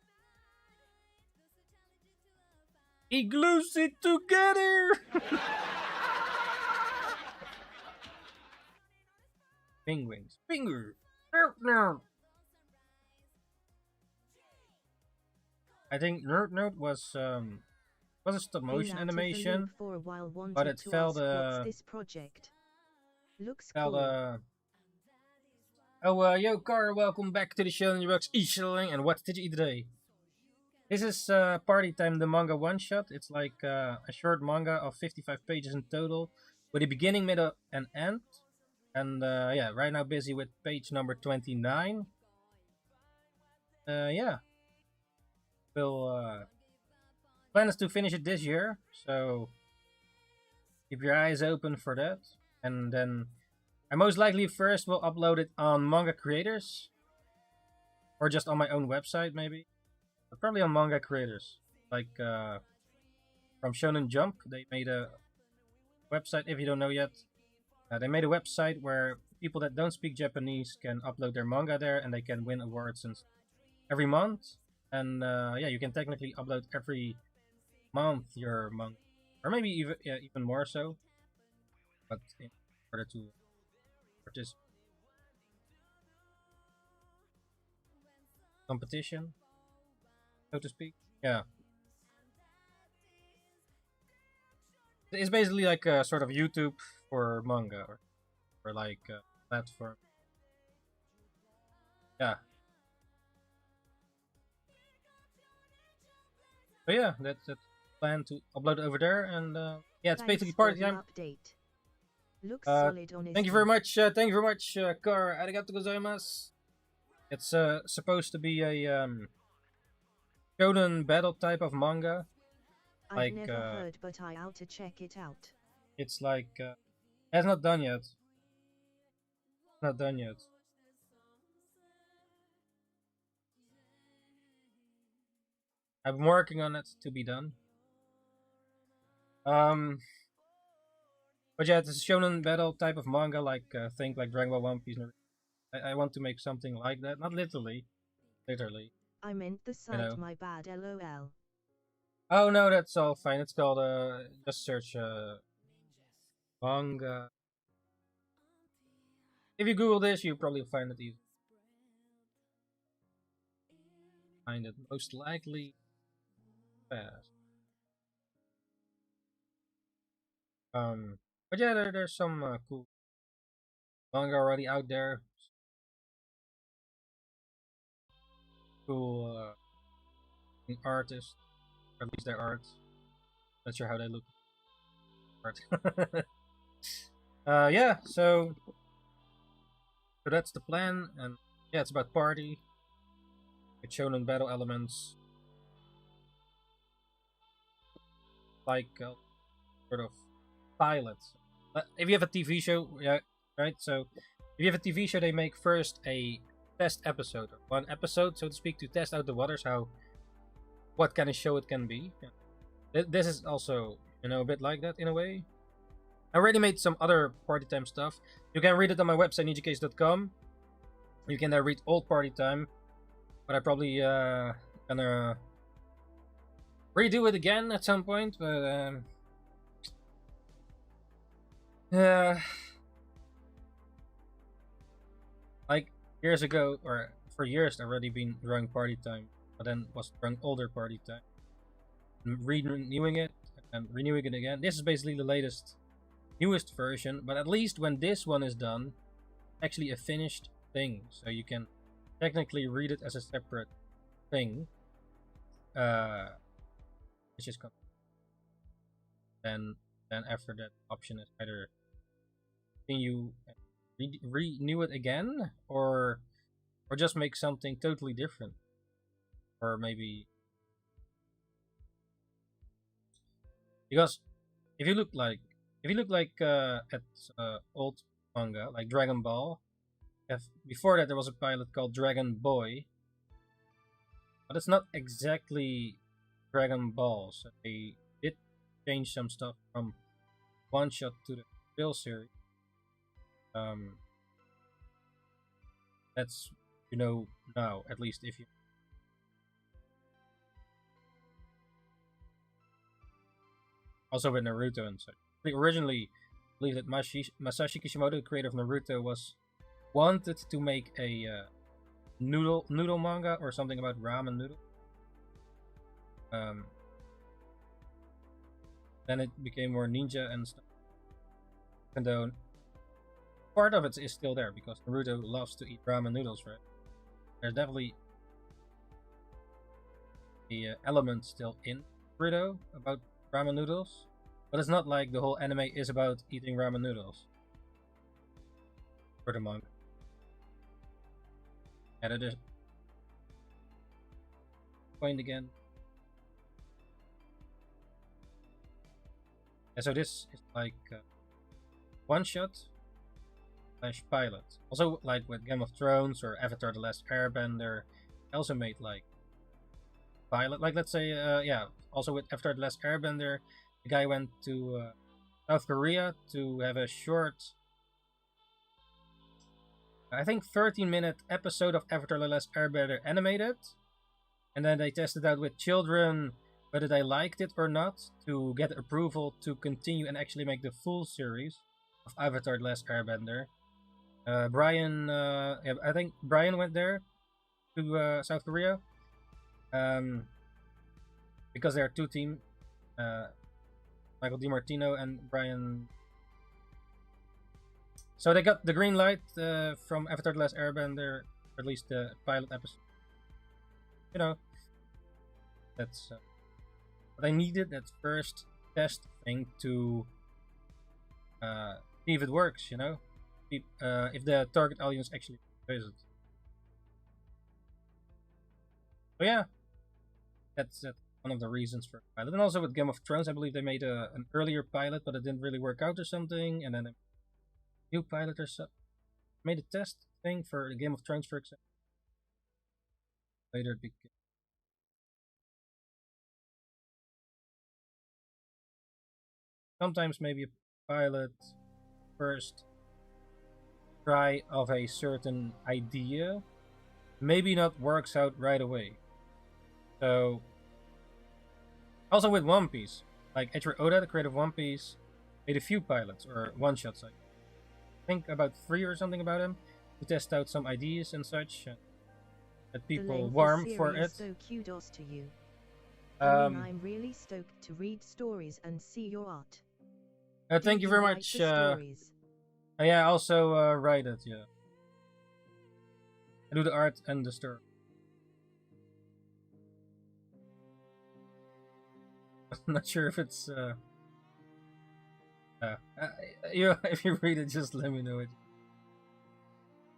He glues it together. Penguins. Finger. I think Nerd Note was a stop Been motion out of the loop animation, for a while, but wanted it to felt ask what's this project? Looks felt cool. Oh, yo, Car, welcome back to the show. Ninjabox Ishaling, and what did you eat today? This is Party Time, the manga one shot. It's like a short manga of 55 pages in total, with a beginning, middle, and end. And yeah, right now busy with page number 29. Yeah, we'll plan is to finish it this year, so keep your eyes open for that. And then I most likely first will upload it on Manga Creators, or just on my own website, maybe. But probably on Manga Creators, like from Shonen Jump. They made a website. If you don't know yet, they made a website where people that don't speak Japanese can upload their manga there, and they can win awards and every month. And yeah, you can technically upload every month your manga, or maybe even more so. But in order to participate competition, so to speak, yeah, it's basically like a sort of YouTube for manga, or like a platform. Yeah. So yeah, that's plan to upload over there, and yeah, it's basically Thanks for party the time. update. Looks Uh, solid, honestly. thank you very much. Thank you very much, Kar. Arigato gozaimasu. It's supposed to be a shonen battle type of manga. I've Like never heard, but I ought to check it out. it's like it's not done yet. Not done yet. I've been working on it to be done. Um, but yeah, it's a shonen battle type of manga, like think like Dragon Ball, One Piece. I want to make something like that, not literally, I meant the you site, know. my bad, lol. Oh no, that's all fine. It's called just search manga. If you Google this, you probably find it easy. Find it most likely fast. But yeah, there's some cool manga already out there. Cool artists, or at least their art. Not sure how they look. Art. Yeah. So that's the plan, and yeah, it's about party with shonen battle elements, like sort of pilots. If you have a TV show, yeah, right. So if you have a TV show, they make first a test episode, or one episode, so to speak, to test out the waters, what kind of show it can be. Yeah. This is also, a bit like that in a way. I already made some other party time stuff. You can read it on my website, ninjakees.com. You can read old party time, but I probably gonna redo it again at some point. But like years ago, or for years, I've already been drawing party time, but then was drawing older party time, and renewing it and renewing it again. This is basically the newest version, but at least when this one is done, actually a finished thing, so you can technically read it as a separate thing, which is then after that option is either continue renew it again, or just make something totally different, or maybe because if you look like at old manga like Dragon Ball, before that there was a pilot called Dragon Boy, but it's not exactly Dragon Ball, so they did change some stuff from one shot to the real series. That's now, at least if you also with Naruto and such. They originally believed that Masashi Kishimoto, the creator of Naruto, wanted to make a noodle manga or something about ramen noodle. Then it became more ninja and stuff. And though part of it is still there because Naruto loves to eat ramen noodles, right? There's definitely the element still in Naruto about ramen noodles, but it's not like the whole anime is about eating ramen noodles. For the manga. And it is point again. And so this is like one shot / pilot. Also, like with Game of Thrones or Avatar: The Last Airbender, I also made like pilot. Like let's say, also with Avatar: The Last Airbender, the guy went to South Korea to have a short, I think 13-minute episode of Avatar: The Last Airbender animated, and then they tested out with children whether they liked it or not to get approval to continue and actually make the full series of Avatar: The Last Airbender. I think Brian went there to South Korea, because there are two teams, Michael DiMartino and Brian. So they got the green light from Avatar: The Last Airbender, or at least the pilot episode. That's what I needed. That first test thing to see if it works. If the target audience actually plays it. So yeah, that's one of the reasons for pilot. And also with Game of Thrones, I believe they made an earlier pilot, but it didn't really work out or something, and then a new pilot or so made a test thing for the Game of Thrones, for example. Later it became sometimes maybe a pilot first try of a certain idea maybe not works out right away. So also with One Piece, like Eiichiro Oda, the creator of One Piece, made a few pilots or one shots. I think about 3 or something about him to test out some ideas and such, that people warm for it. So kudos to you. I'm really stoked to read stories and see your art. Thank you very much. Yeah, I also write it. Yeah, I do the art and the story. I'm not sure if it's if you read it, just let me know it.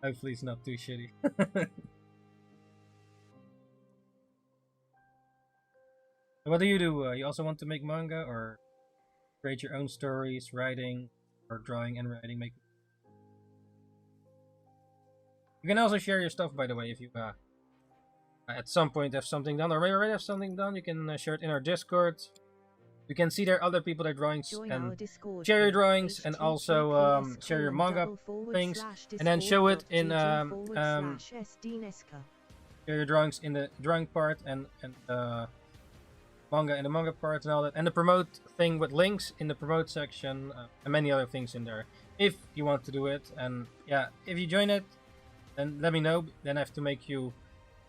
Hopefully it's not too shitty. What do? You also want to make manga or create your own stories, writing or drawing and writing? You can also share your stuff, by the way, if you at some point have something done, or maybe already have something done. You can share it in our Discord. You can see there other people their drawings Join our and Discord share your group, drawings, and also share your manga things, and then show it in share your drawings in the drawing part and manga in the manga part and all that, and the promote thing with links in the promote section, and many other things in there if you want to do it. And yeah, if you join it, then let me know. Then I have to make you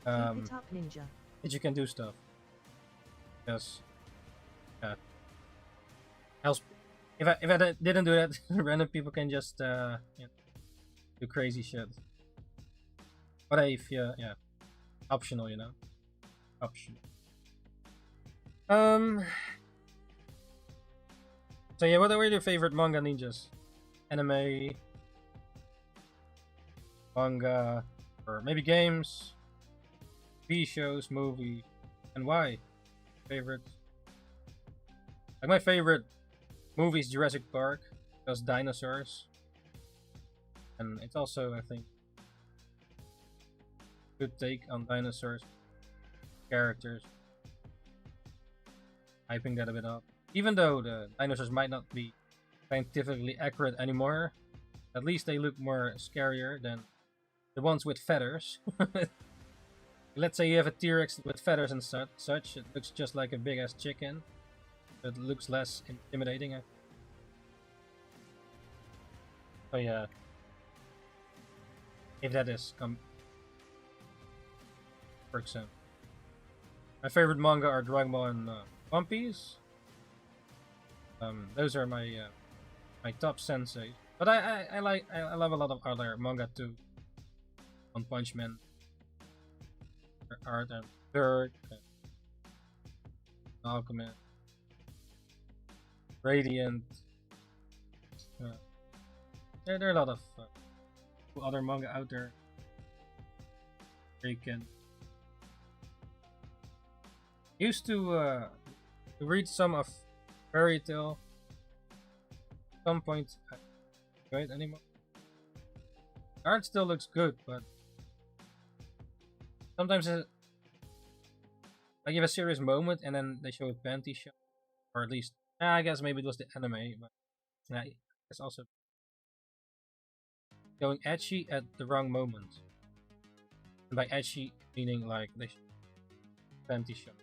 Keep it up, Ninja. that you can do stuff. Yes. Yeah. Else, if I didn't do that, random people can just do crazy shit. But if yeah, optional, you know, optional. So yeah, what are your favorite manga, ninjas? Anime, manga, or maybe games, TV shows, movie, and why? Favorite? Like my favorite movie is Jurassic Park, because dinosaurs, and it's also, I think, good take on dinosaurs, characters, hyping that a bit up. Even though the dinosaurs might not be scientifically accurate anymore, at least they look more scarier than the ones with feathers. Let's say you have a T-Rex with feathers and such, it looks just like a big ass chicken. It looks less intimidating. So yeah, if that is for example. My favorite manga are Dragon Ball and One Piece. Those are my my top sensei. But I love a lot of other manga too. One Punch Man, Art and Berg, Alchemist, Radiant. There are a lot of other manga out there. You can used to read some of Fairy Tail. At some point, I don't enjoy it anymore. The art still looks good, but sometimes like you have a serious moment and then they show a panty shot, or at least I guess maybe it was the anime, but yeah, it's also going etchy at the wrong moment. And by etchy meaning like they panty shot.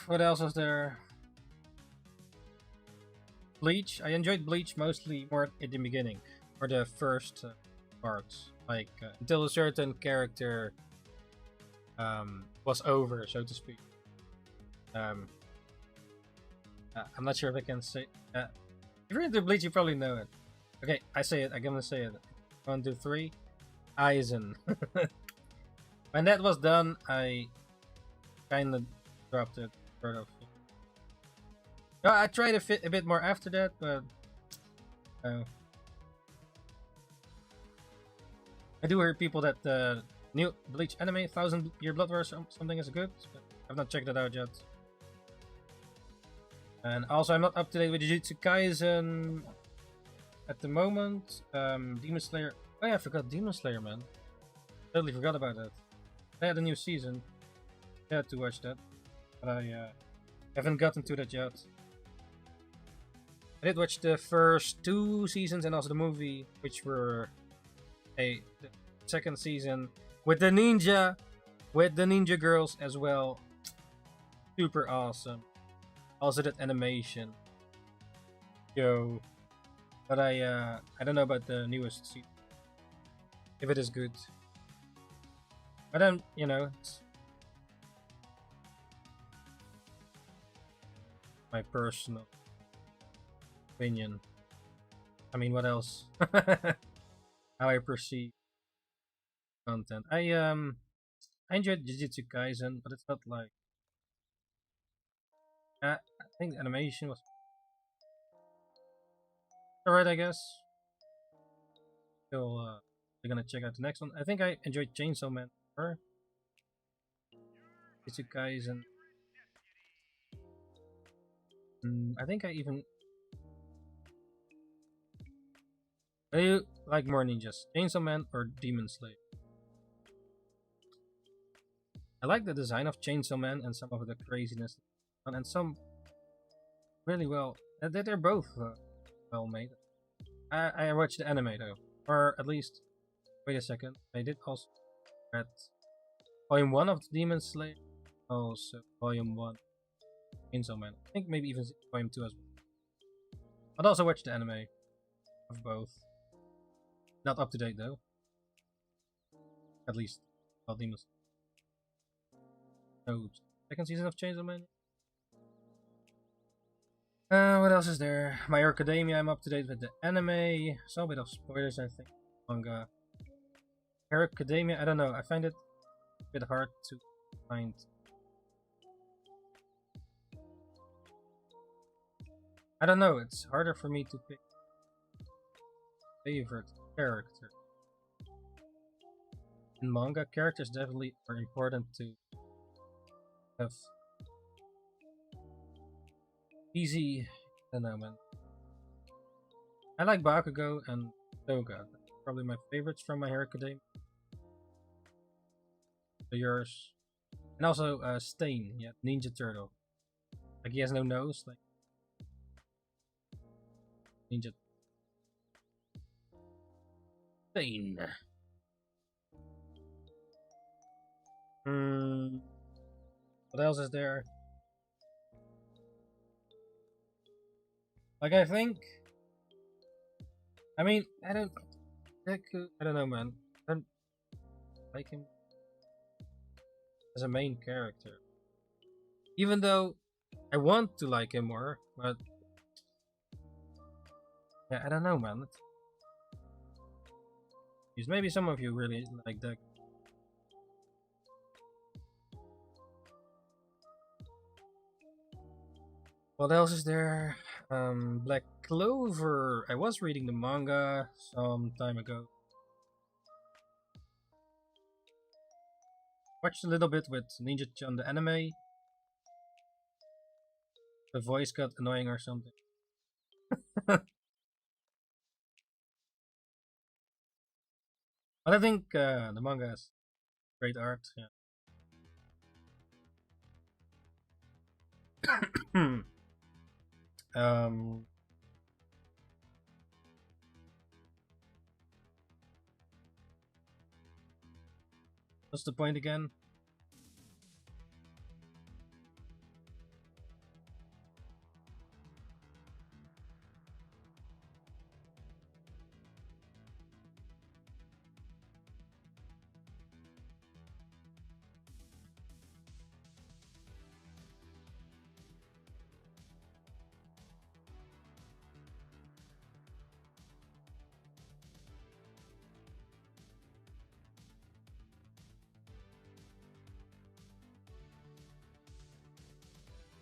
What else was there? Bleach. I enjoyed Bleach mostly more at the beginning, or the first parts, like until a certain character was over, so to speak. I'm not sure if I can say. If you're into Bleach, you probably know it. Okay, I say it. I'm gonna say it. 1, 2, 3. Aizen. When that was done, I kind of dropped it. Sort of. No, I tried to fit a bit more after that, but I do hear people that the new Bleach anime, Thousand Year Blood War, something is good, but I've not checked it out yet. And also, I'm not up to date with Jujutsu Kaisen at the moment. Demon Slayer. Oh yeah, I forgot Demon Slayer, man. Totally forgot about that. They had a new season. I had to watch that, but I haven't gotten to that yet. I did watch the first 2 seasons and also the movie, which were the second season with the ninja girls as well. Super awesome. Also that animation. Yo. But I don't know about the newest season. If it is good. But then, you know, it's my personal opinion. I mean, what else? How I perceive content. I enjoyed Jujutsu Kaisen, but it's not like I think the animation was alright, I guess. Still, we're gonna check out the next one. I think I enjoyed Chainsaw Man more. Jujutsu Kaisen. I think I even. Do you like more ninjas, Chainsaw Man or Demon Slayer? I like the design of Chainsaw Man and some of the craziness, and some really well. They're both well made. I watched the anime though, or at least. Wait a second. I did also read Volume 1 of the Demon Slayer. Also, Volume 1 Chainsaw Man. I think maybe even Volume 2 as well. I'd also watch the anime of both. Not up to date though. At least. Well, Demon Slayer. No, second season of Chainsaw Man. What else is there? My Hero Academia, I'm up to date with the anime. Saw a bit of spoilers, I think. Manga. Hero Academia, I don't know. I find it a bit hard to find. I don't know. It's harder for me to pick favorite character. In manga, characters definitely are important to have easy. I don't know, man. I like Bakugo and Toga. Probably my favorites from My Hero Academia. So yours. And also Stain, yeah, Ninja Turtle. Like he has no nose, like Ninja Stain. What else is there? Like I think. I mean, I don't know, man. I don't like him as a main character. Even though I want to like him more, but yeah, I don't know, man. Maybe some of you really like that. What else is there? Black Clover. I was reading the manga some time ago. Watched a little bit with Ninja-chan the anime. The voice got annoying or something. But I think the manga has great art. Yeah. um. What's the point again?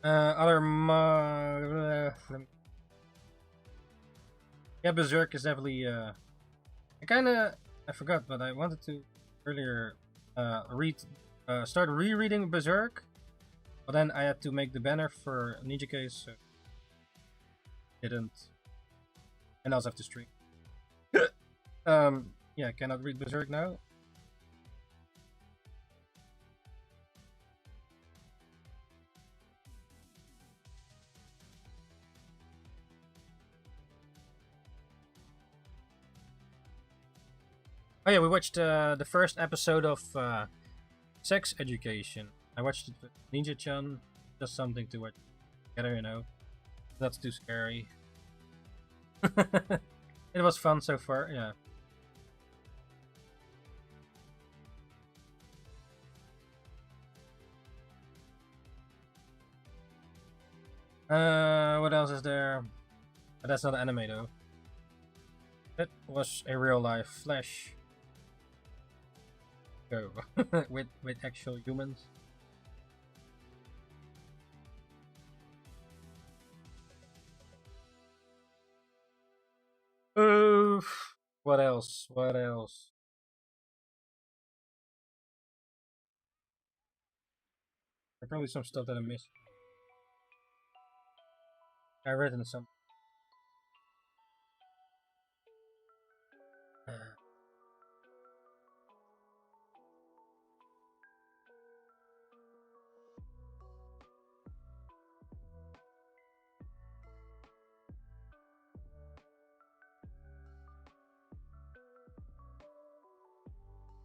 Other yeah, Berserk is definitely I forgot, but I wanted to earlier start rereading Berserk, but then I had to make the banner for Ninjakees, so didn't, and I also have to stream. Yeah, cannot read Berserk now. Oh yeah, we watched the first episode of Sex Education. I watched it with Ninja-chan, just something to watch together, you know. That's too scary. It was fun so far, yeah. What else is there? But that's not an anime though. That was a real life Flash show with actual humans. What else? What else? There's probably some stuff that I missed. I read in some.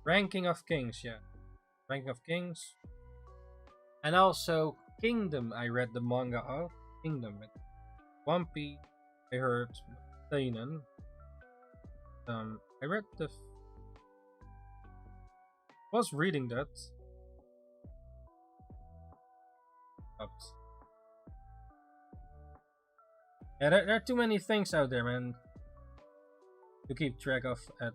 Ranking of Kings, yeah. Ranking of Kings. And also Kingdom, I read the manga of. Kingdom. One Piece, I heard Seinen. I read the. Was reading that. But yeah, there are too many things out there, man, to keep track of. At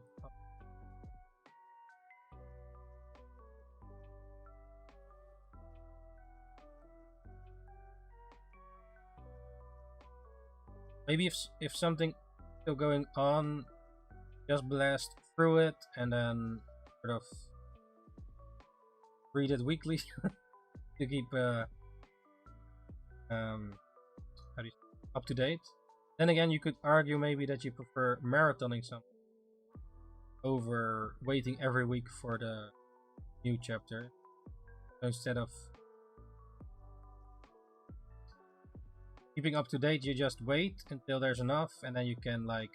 maybe if something still going on, just blast through it and then sort of read it weekly to keep how do you up to date. Then again, you could argue maybe that you prefer marathoning something over waiting every week for the new chapter. So instead of keeping up to date, you just wait until there's enough, and then you can like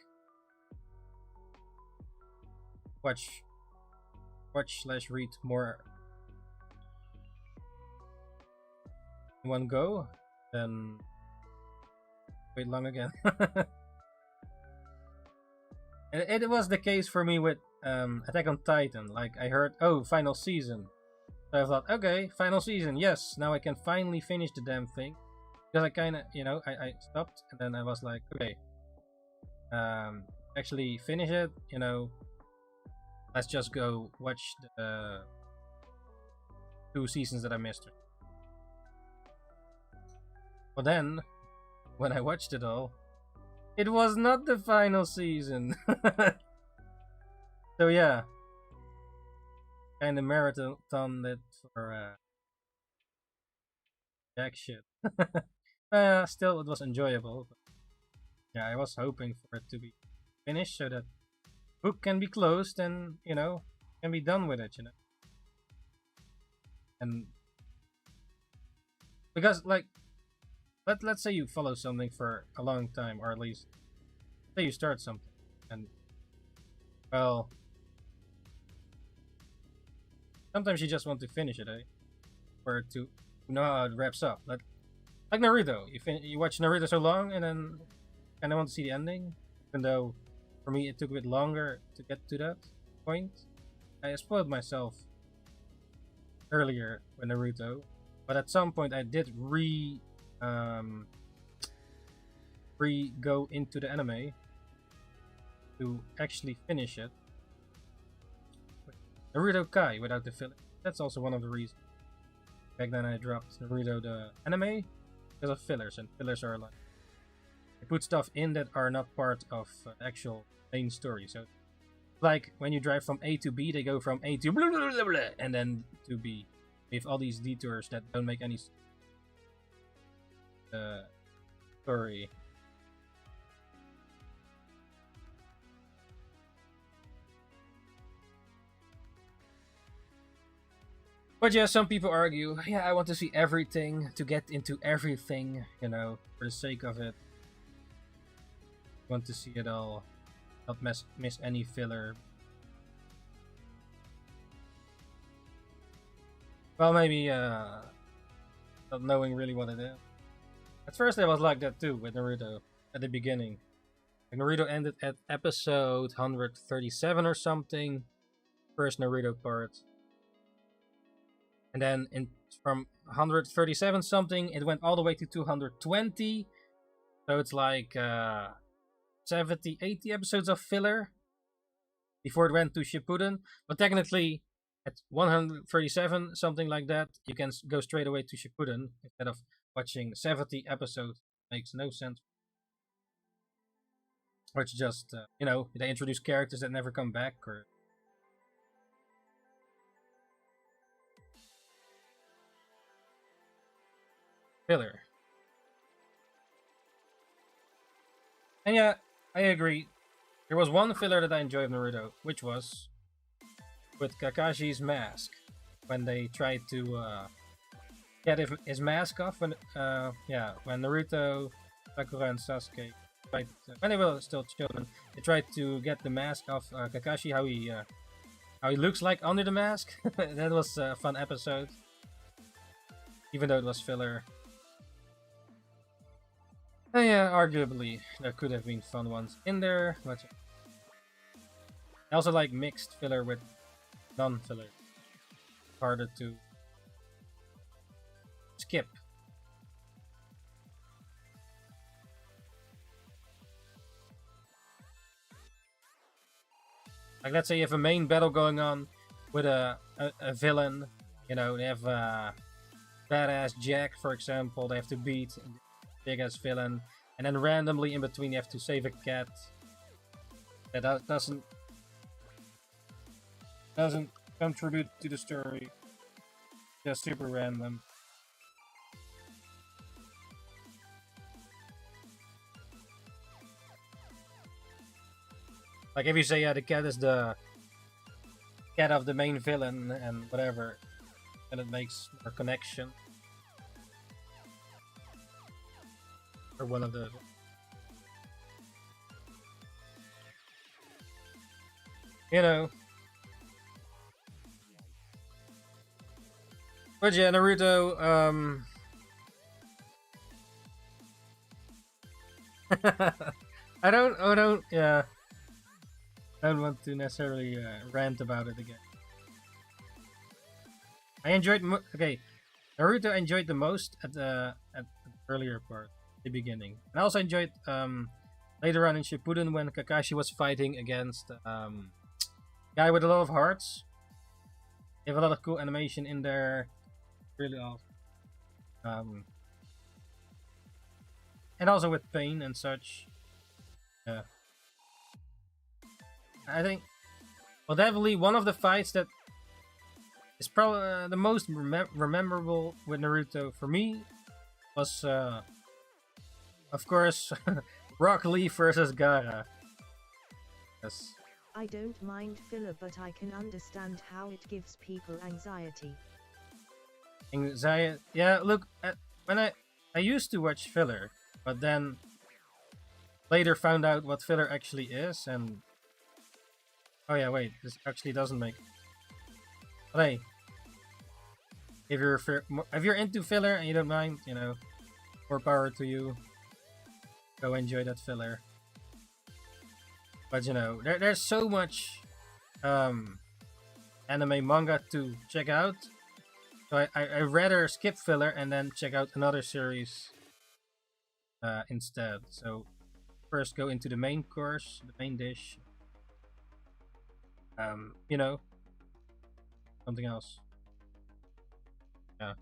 watch slash read more in one go, then wait long again. It was the case for me with Attack on Titan. Like I heard, oh, final season. So I thought, okay, final season, yes, now I can finally finish the damn thing. Because I kind of, I stopped, and then I was like, okay, actually finish it, let's just go watch the 2 seasons that I missed. But then, when I watched it all, it was not the final season. So yeah, kind of marathon it for jack shit. Still, it was enjoyable. But yeah, I was hoping for it to be finished so that book can be closed and can be done with it. And because like, let's say you follow something for a long time, or at least say you start something, and well, sometimes you just want to finish it, for it to know how it wraps up. Like Naruto, you watch Naruto so long, and then kind of want to see the ending, even though for me it took a bit longer to get to that point. I spoiled myself earlier with Naruto, but at some point I did go into the anime to actually finish it. Naruto Kai without the filler. That's also one of the reasons. Back then I dropped Naruto the anime because of fillers, and fillers are like they put stuff in that are not part of actual main story. So like when you drive from A to B, they go from A to blah, blah, blah, blah, and then to B. We have all these detours that don't make any story. But yeah, some people argue, yeah, I want to see everything to get into everything, for the sake of it. Want to see it all, not miss any filler. Well, maybe not knowing really what it is. At first I was like that too with Naruto at the beginning. Like Naruto ended at episode 137 or something, first Naruto part. And then from 137 something, it went all the way to 220. So it's like 70, 80 episodes of filler before it went to Shippuden. But technically, at 137, something like that, you can go straight away to Shippuden instead of watching 70 episodes. Makes no sense. Or it's just, they introduce characters that never come back, or filler. And yeah, I agree. There was one filler that I enjoyed of Naruto, which was with Kakashi's mask. When they tried to get his mask off, when when Naruto, Sakura, and Sasuke tried when they were still children, they tried to get the mask off Kakashi. How he looks like under the mask. That was a fun episode, even though it was filler. Yeah, arguably there could have been fun ones in there, but I also like mixed filler with non-filler. Harder to skip. Like, let's say you have a main battle going on with a villain. You know, they have badass Jack, for example. They have to beat a big ass villain, and then randomly in between you have to save a cat. That doesn't contribute to the story. Just super random. Like if you say, yeah, the cat is the cat of the main villain and whatever, and it makes a connection. Or one of the... You know. But yeah, Naruto, I don't, yeah. I don't want to necessarily rant about it again. I enjoyed, okay, Naruto I enjoyed the most at the earlier part, the beginning. And I also enjoyed later on in Shippuden when Kakashi was fighting against guy with a lot of hearts. They have a lot of cool animation in there. Really awesome. And also with pain and such. Yeah. I think, well, definitely one of the fights that is probably the most rememberable with Naruto for me was, of course, Rock Lee versus Gaara. Yes. I don't mind filler, but I can understand how it gives people anxiety. Anxiety. Yeah, look, when I used to watch filler, but then later found out what filler actually is, and oh yeah, wait, this actually doesn't make. But hey, if you're into filler and you don't mind, you know, more power to you. Go enjoy that filler. But you know, there's so much anime manga to check out. So I rather skip filler and then check out another series instead. So first go into the main course, the main dish. You know, something else. Yeah.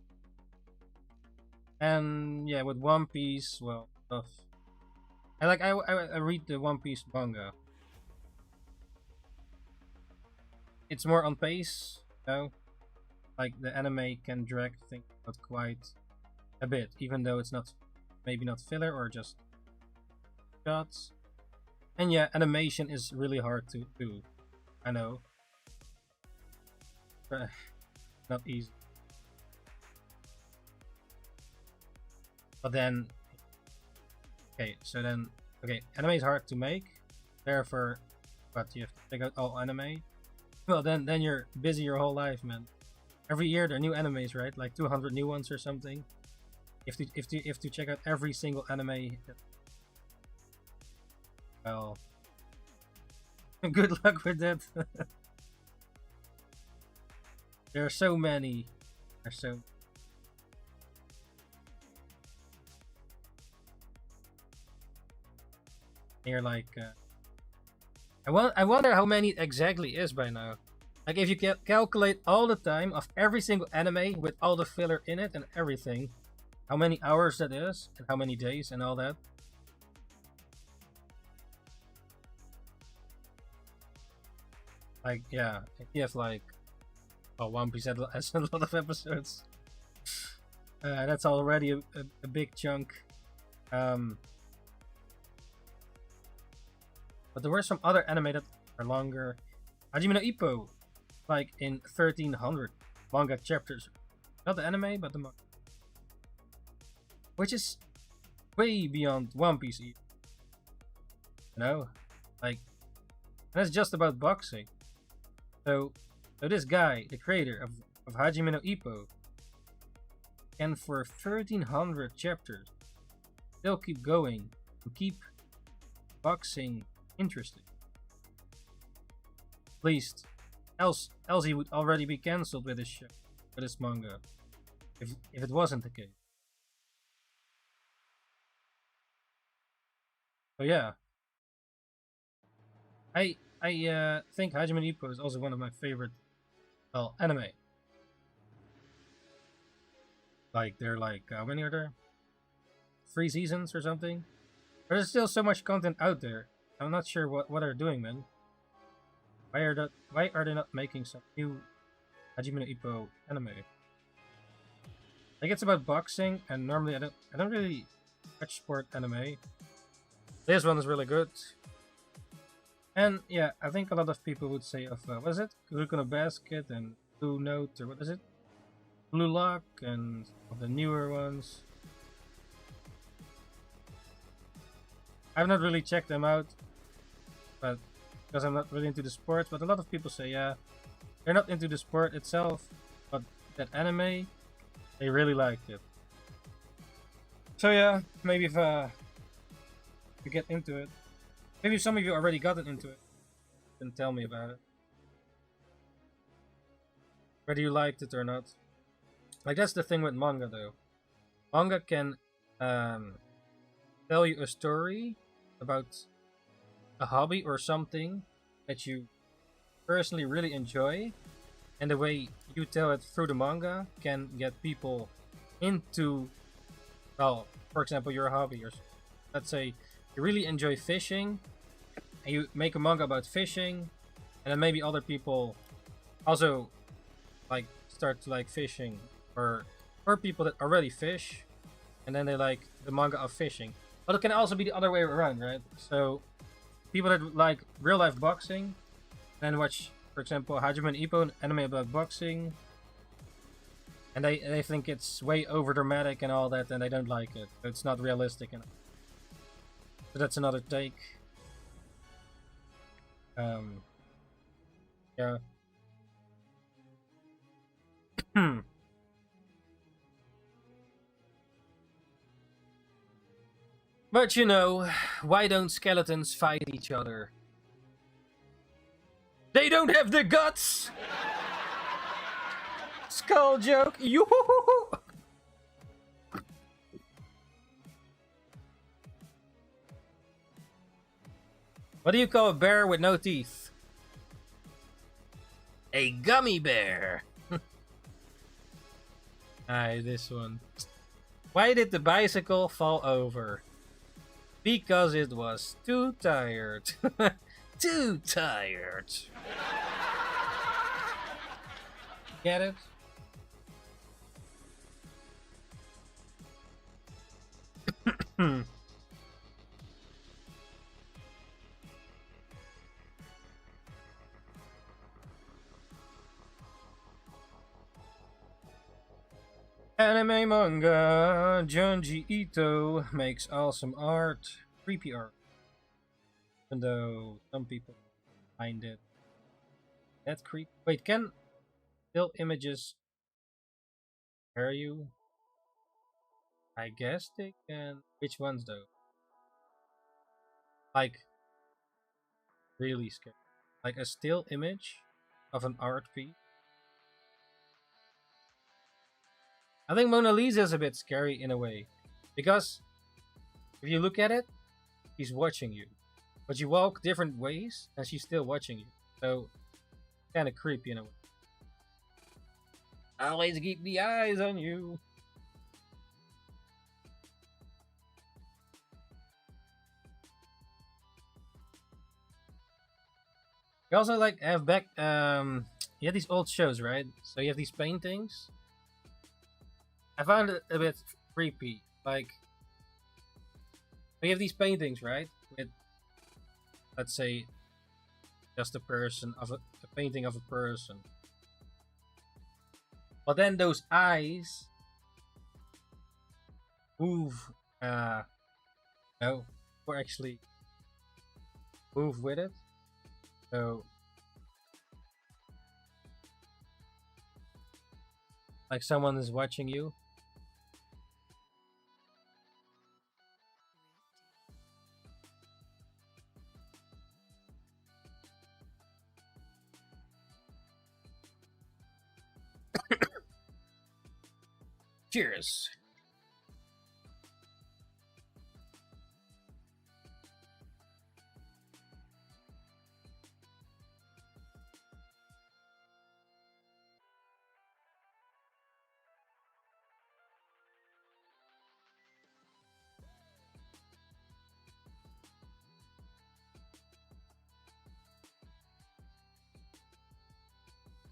And yeah, with One Piece, well, stuff. I read the One Piece manga. It's more on pace, you know. Like the anime can drag things out quite a bit, even though it's not, maybe not filler or just shots. And yeah, animation is really hard to do. I know. Not easy. But then, okay, so then, okay, anime is hard to make. Therefore, but you have to check out all anime. Well, then you're busy your whole life, man. Every year there are new animes, right? Like 200 new ones or something. If to check out every single anime. Well, good luck with that. There are so many. There's so. You're like, I wonder how many it exactly is by now. Like if you calculate all the time of every single anime with all the filler in it and everything, how many hours that is and how many days and all that. Like yeah, if you have like, oh, One Piece has a lot of episodes. That's already a big chunk. But there were some other anime that are longer. Hajime no Ippo, like in 1300 manga chapters. Not the anime, but the manga. Which is way beyond One Piece. You know? Like, and it's just about boxing. So this guy, the creator of Hajime no Ippo, can for 1300 chapters still keep going and keep boxing interesting. At least, else he would already be cancelled with his show, with his manga, if it wasn't the case. So yeah, I think Hajime no Ippo is also one of my favorite, well, anime. Like they're like how many are there? 3 seasons or something. There's still so much content out there. I'm not sure what they're doing, man. Why are they not making some new Hajime no Ippo anime? Like it's about boxing, and normally I don't really watch sport anime. This one is really good. And yeah, I think a lot of people would say of what is it? Kuroko no Basket and Blue Note, or what is it? Blue Lock, and of the newer ones. I've not really checked them out, but because I'm not really into the sports. But a lot of people say, yeah, they're not into the sport itself, but that anime, they really liked it. So yeah, maybe if you get into it, maybe some of you already gotten into it, then tell me about it. Whether you liked it or not. Like that's the thing with manga though. Manga can tell you a story about a hobby or something that you personally really enjoy, and the way you tell it through the manga can get people into, well, for example, your hobby, or let's say you really enjoy fishing and you make a manga about fishing, and then maybe other people also like start to like fishing, or people that already fish and then they like the manga of fishing. But it can also be the other way around, right? So people that like real life boxing and then watch, for example, Hajime no Ippo, an anime about boxing, and they think it's way over dramatic and all that, and they don't like it. It's not realistic enough. So that's another take. Yeah. But you know, why don't skeletons fight each other? They don't have the guts! Skull joke! Yoo-hoo-hoo-hoo! What do you call a bear with no teeth? A gummy bear! Aye, this one. Why did the bicycle fall over? Because it was too tired. Too tired. Get it? Anime manga. Junji Ito makes awesome art. Creepy art. Even though some people find it that creepy. Wait, can still images scare you? I guess they can. Which ones though? Like really scary. Like a still image of an art piece. I think Mona Lisa is a bit scary in a way, because if you look at it, she's watching you, but you walk different ways and she's still watching you. So kind of creepy in a way. Always keep the eyes on you. You also like have back you have these old shows, right? So you have these paintings. I found it a bit creepy. Like we have these paintings, right? With let's say, just a person of a painting of a person. But then those eyes move, no, or actually move with it. So, like someone is watching you. Cheers.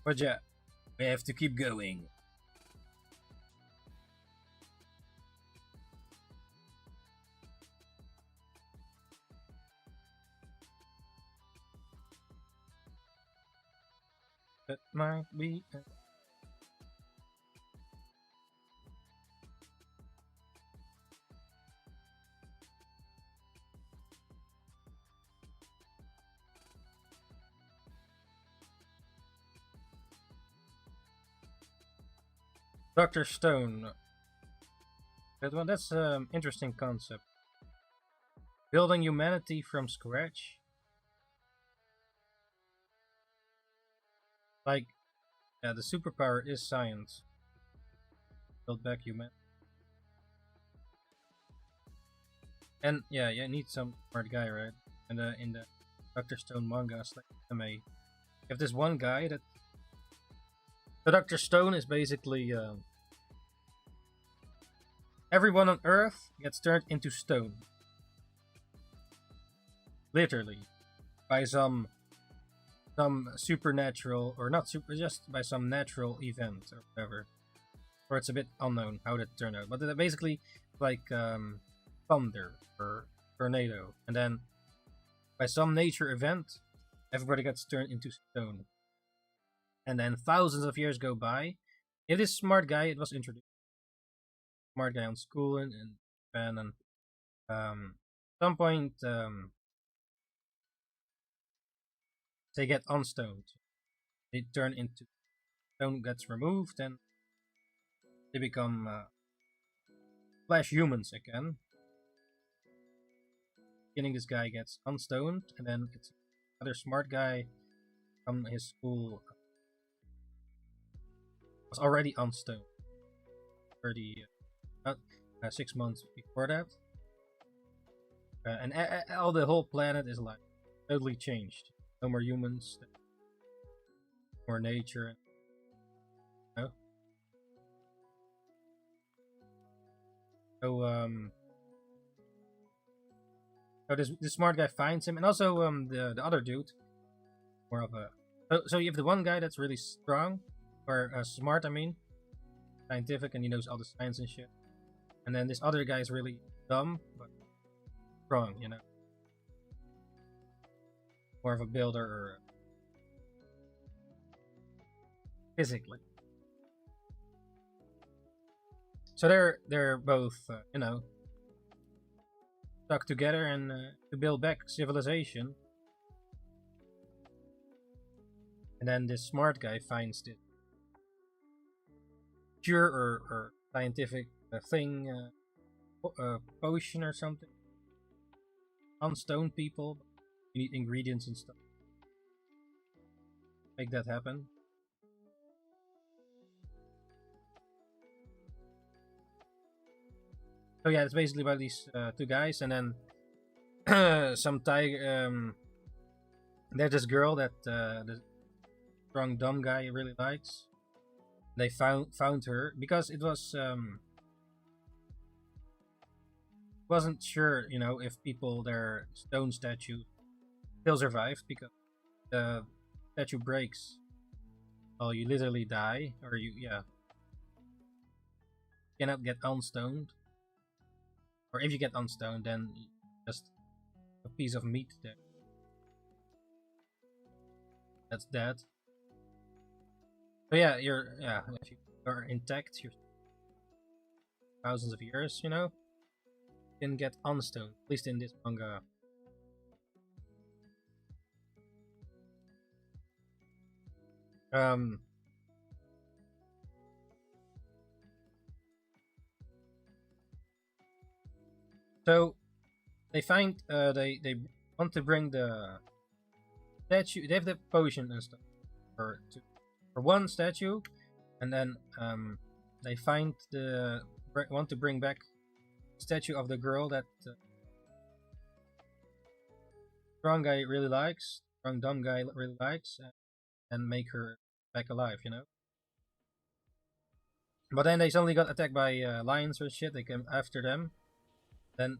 But yeah, we have to keep going. That might be. Dr. Stone. That one. That's an interesting concept. Building humanity from scratch. Like, yeah, the superpower is science. Build back humanity. And yeah, you need some smart guy, right? And in the Dr. Stone manga / anime, you have this one guy that. The Dr. Stone is basically everyone on Earth gets turned into stone, literally, by some supernatural, or not super, just by some natural event or whatever. Or it's a bit unknown how that turned out, but they're basically like thunder or tornado, and then by some nature event, everybody gets turned into stone. And then thousands of years go by. If this smart guy, it was introduced, smart guy on school in Japan, and some point they get unstoned. They turn into stone, gets removed, and they become flesh humans again. Beginning, this guy gets unstoned, and then it's another smart guy from his school was already unstoned. 6 months before that, and all the whole planet is like totally changed. No more humans, more nature. You know? So this smart guy finds him, and also the other dude, more of a. So you have the one guy that's really strong, or smart, I mean, scientific, and he knows all the science and shit. And then this other guy is really dumb, but strong, you know. More of a builder, or physically. So they're both, you know, stuck together and to build back civilization. And then this smart guy finds this cure or scientific thing, potion or something. Unstone people, you need ingredients and stuff. Make that happen. So yeah, it's basically about these two guys, and then some tiger. There's this girl that the strong dumb guy really likes. They found her because it was wasn't sure, you know, if people their stone statue still survive, because the statue breaks. Well, you literally die, or you cannot get unstoned. Or if you get unstoned, then just a piece of meat there. that's dead. But yeah, if you are intact, you're thousands of years, you know, you can get unstoned. At least in this manga. Um. So they find they want to bring the statue. They have the potion and stuff for one statue, and then they find want to bring back the statue of the girl that strong guy really likes, strong dumb guy really likes, and make her back alive. You know. But then they suddenly got attacked by lions or shit. They came after them. Then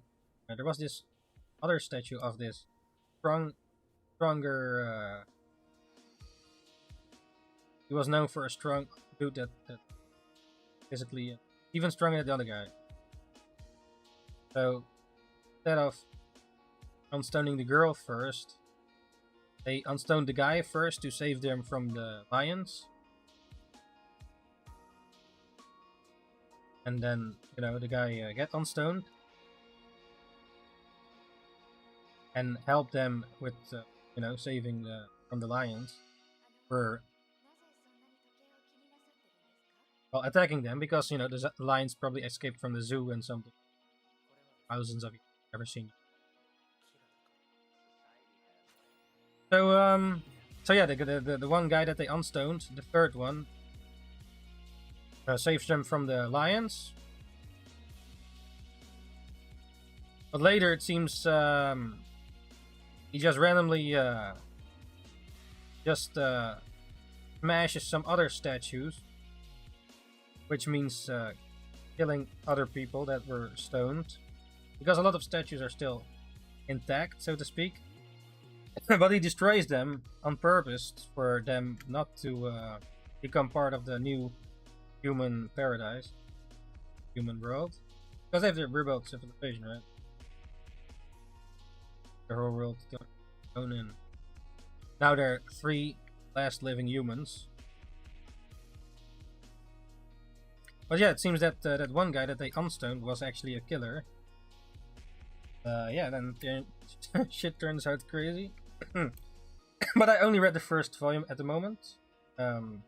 there was this other statue of this stronger. He was known for a strong dude that physically even stronger than the other guy. So instead of unstoning the girl first, they unstoned the guy first to save them from the lions. And then, you know, the guy get unstoned and help them with, you know, saving from the lions. For well, attacking them because, you know, the lions probably escaped from the zoo and something. Thousands of years ever seen. So yeah, the one guy that they unstoned, the third one, saves them from the lions. But later it seems he just randomly smashes some other statues, which means killing other people that were stoned, because a lot of statues are still intact, so to speak. But he destroys them on purpose for them not to become part of the new human paradise, human world, because they have their rebuilt civilization, right? The whole world thrown in. Now there are 3 last living humans. But yeah, it seems that that one guy that they unstoned was actually a killer. Yeah, then shit turns out crazy. But I only read the first volume at the moment.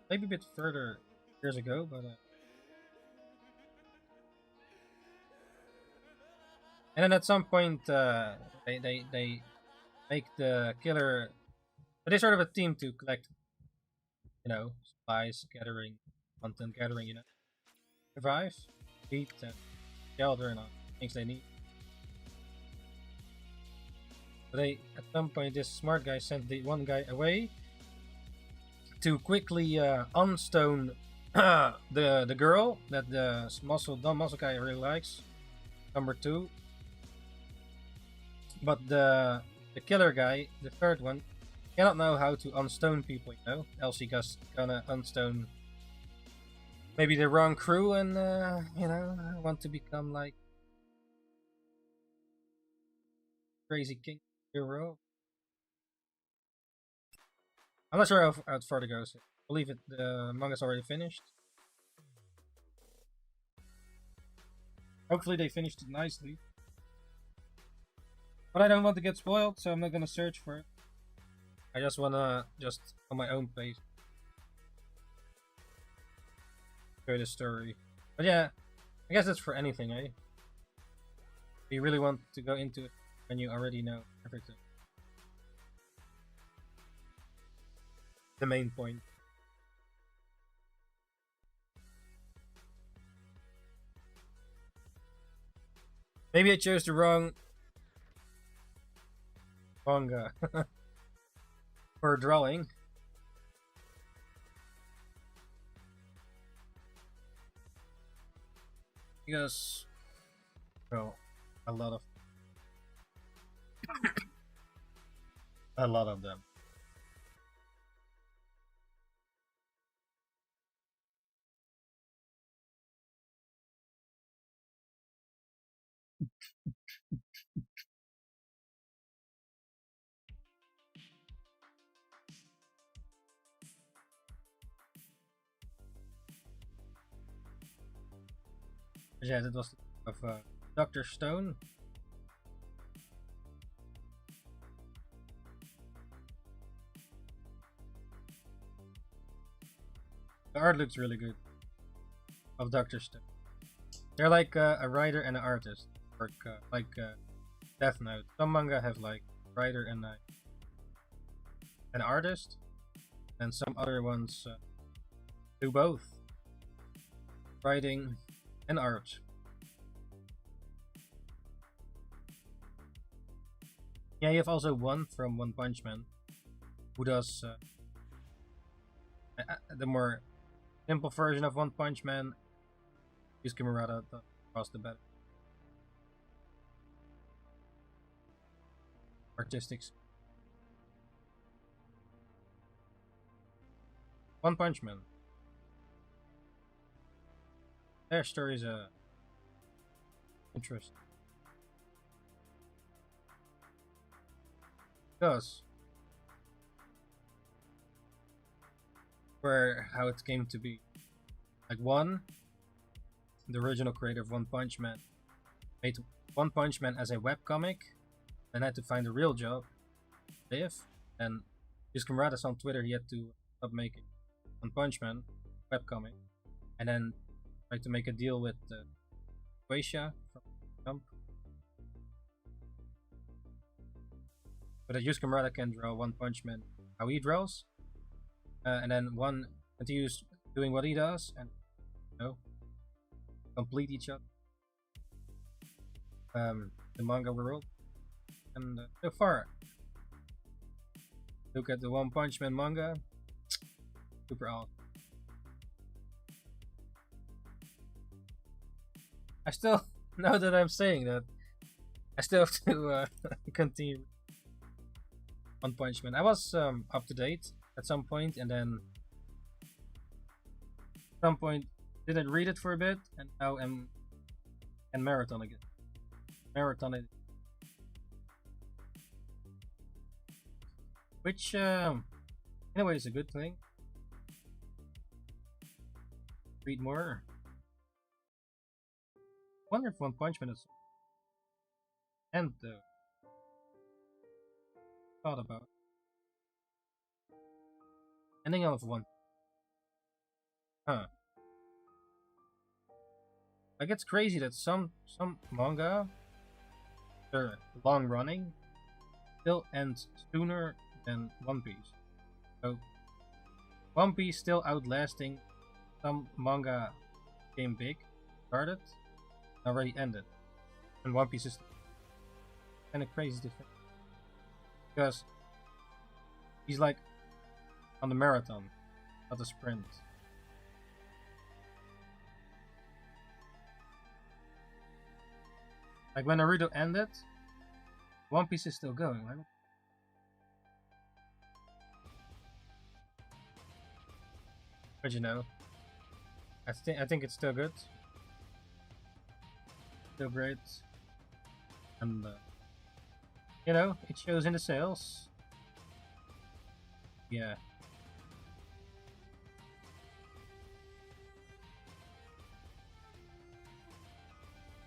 Maybe a bit further years ago, but and then at some point they make the killer. But they sort of a team to collect, you know, supplies, gathering, content gathering, you know, survive, eat, and shelter, and all things they need. But they, at some point, this smart guy sent the one guy away to quickly unstone the girl that the dumb muscle guy really likes, number 2. But the killer guy, the third one, cannot know how to unstone people, you know, else he gonna unstone maybe the wrong crew and you know, want to become like crazy king hero. I'm not sure how far to go. So I believe the manga's already finished. Hopefully they finished it nicely. But I don't want to get spoiled, so I'm not gonna search for it. I just wanna on my own pace enjoy the story. But yeah, I guess that's for anything, eh? If you really want to go into it when you already know everything. The main point. Maybe I chose the wrong manga for drawing. Because, well, a lot of them. But yeah, that was of Dr. Stone. The art looks really good of Dr. Stone. They're like a writer and an artist, or like Death Note. Some manga have like writer and an artist, and some other ones do both, writing and art. Yeah, you have also one from One Punch Man, who does the more simple version of One Punch Man. Yusuke Murata does the better artistic. One Punch Man. Their stories interesting. Because where how it came to be. Like the original creator of One Punch Man, made One Punch Man as a webcomic, then had to find a real job, live, and his comrades on Twitter he had to stop making One Punch Man webcomic, and then tried to make a deal with Shueisha from Jump. But Yusuke Murata can draw One Punch Man how he draws, and then one continues doing what he does, and complete each other. The manga world, and so far, look at the One Punch Man manga, super awesome. I still, now that I'm saying that, I still have to continue One Punch Man. I was up to date at some point, and then at some point didn't read it for a bit, and now am and marathon again. Marathon it, which in a way is a good thing. Read more. Wonder if One Punch Man is end though. Thought about ending of one. Huh. Like it's crazy that some manga, they're long running, still end sooner than One Piece. So One Piece still outlasting some manga game big, started, already ended. And One Piece is kinda crazy to think. Because he's like on the marathon, not the sprint. Like when Naruto ended, One Piece is still going, right? But I think it's still good, still great, and it shows in the sales. Yeah.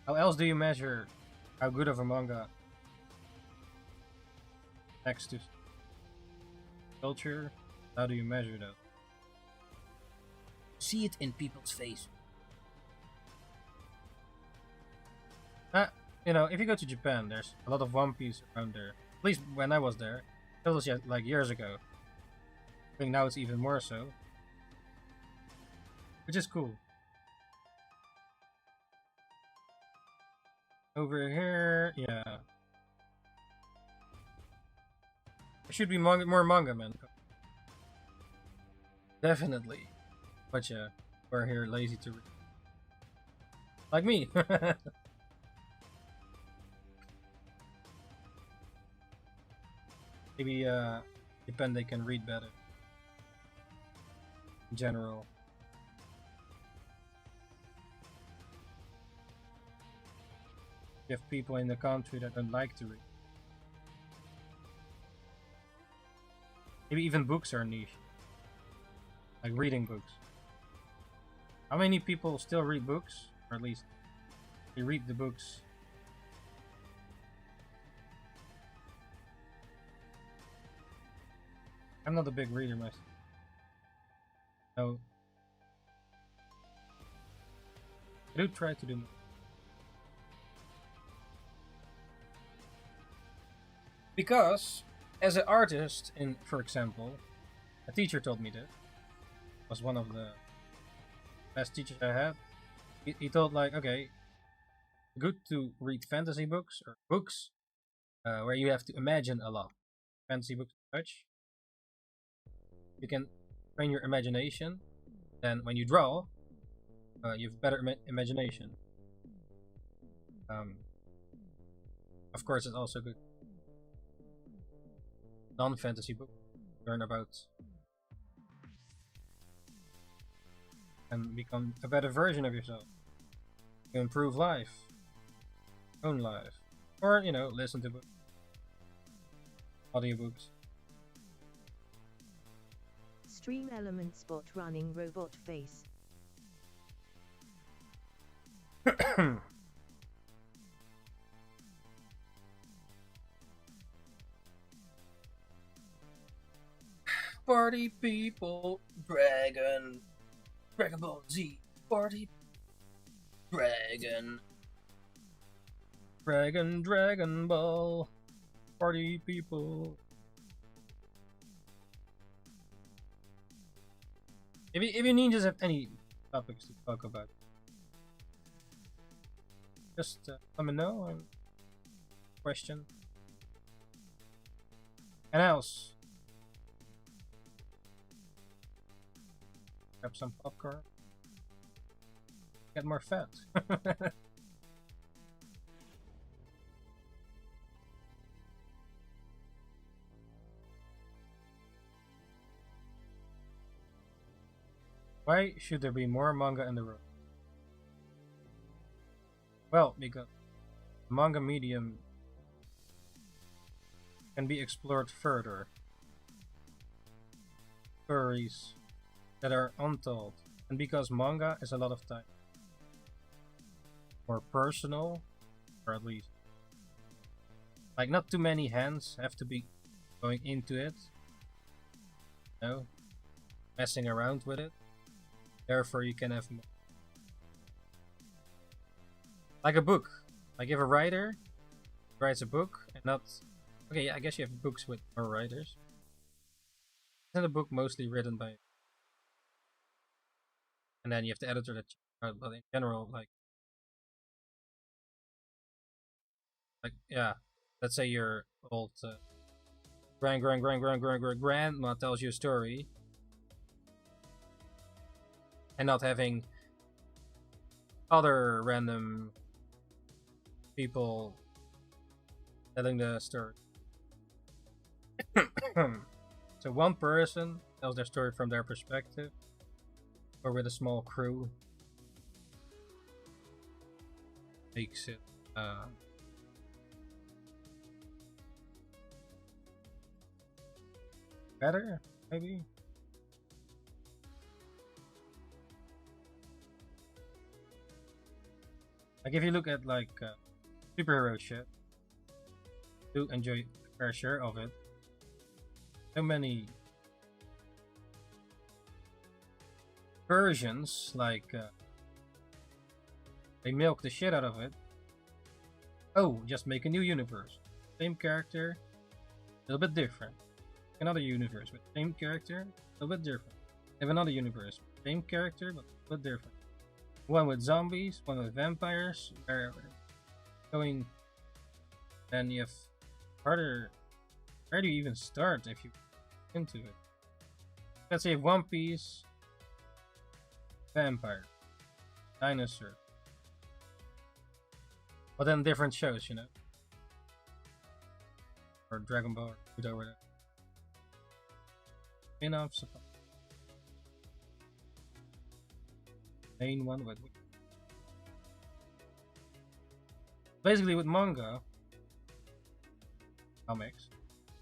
How else do you measure how good of a manga next to culture? How do you measure that? See it in people's face. If you go to Japan, there's a lot of One Piece around there. At least when I was there. That was like years ago. I think now it's even more so. Which is cool. Over here, yeah. There should be more manga, man. Definitely. But yeah, we're here lazy to read. Like me. Maybe Japan they can read better. In general. You have people in the country that don't like to read. Maybe even books are niche. Like reading books. How many people still read books? Or at least You read the books. I'm not a big reader myself. No. I do try to do more. Because, as an artist, for example, a teacher told me that. Was one of the best teachers I had. He told like, okay, good to read fantasy books or books where you have to imagine a lot. Fantasy books and such. You can train your imagination. Then when you draw, you have better imagination. Of course, it's also good. Non-fantasy book, learn about and become a better version of yourself. To improve life, own life, or listen to books, audiobooks. Stream element spot running robot face. Party people, Dragon Ball Z, party, Dragon Ball, party people. If you ninjas have any topics to talk about, just let me know. Question. And else. Grab some popcorn. Get more fat. Why should there be more manga in the world? Well, because the manga medium can be explored further. Stories that are untold, and because manga is a lot of time more personal, or at least like not too many hands have to be going into it, messing around with it. Therefore, you can have more. Like a book. Like if a writer writes a book and not okay, yeah, I guess you have books with more writers. Isn't a book mostly written by, and then you have the editor that, but in general, like yeah, let's say your old grandma tells you a story, and not having other random people telling the story. So one person tells their story from their perspective, or with a small crew, makes it better, maybe. Like if you look at like superhero shit, do enjoy a fair share of it. So many versions, like they milk the shit out of it. Oh, just make a new universe. Same character, a little bit different. Another universe with same character, a little bit different. Have another universe, same character but a little bit different. One with zombies, one with vampires. Going, then you have harder. Where do you even start if you into it? Let's say One Piece, vampire, dinosaur, but then different shows, or Dragon Ball, or whatever. Spin-offs. Main one with basically with manga comics.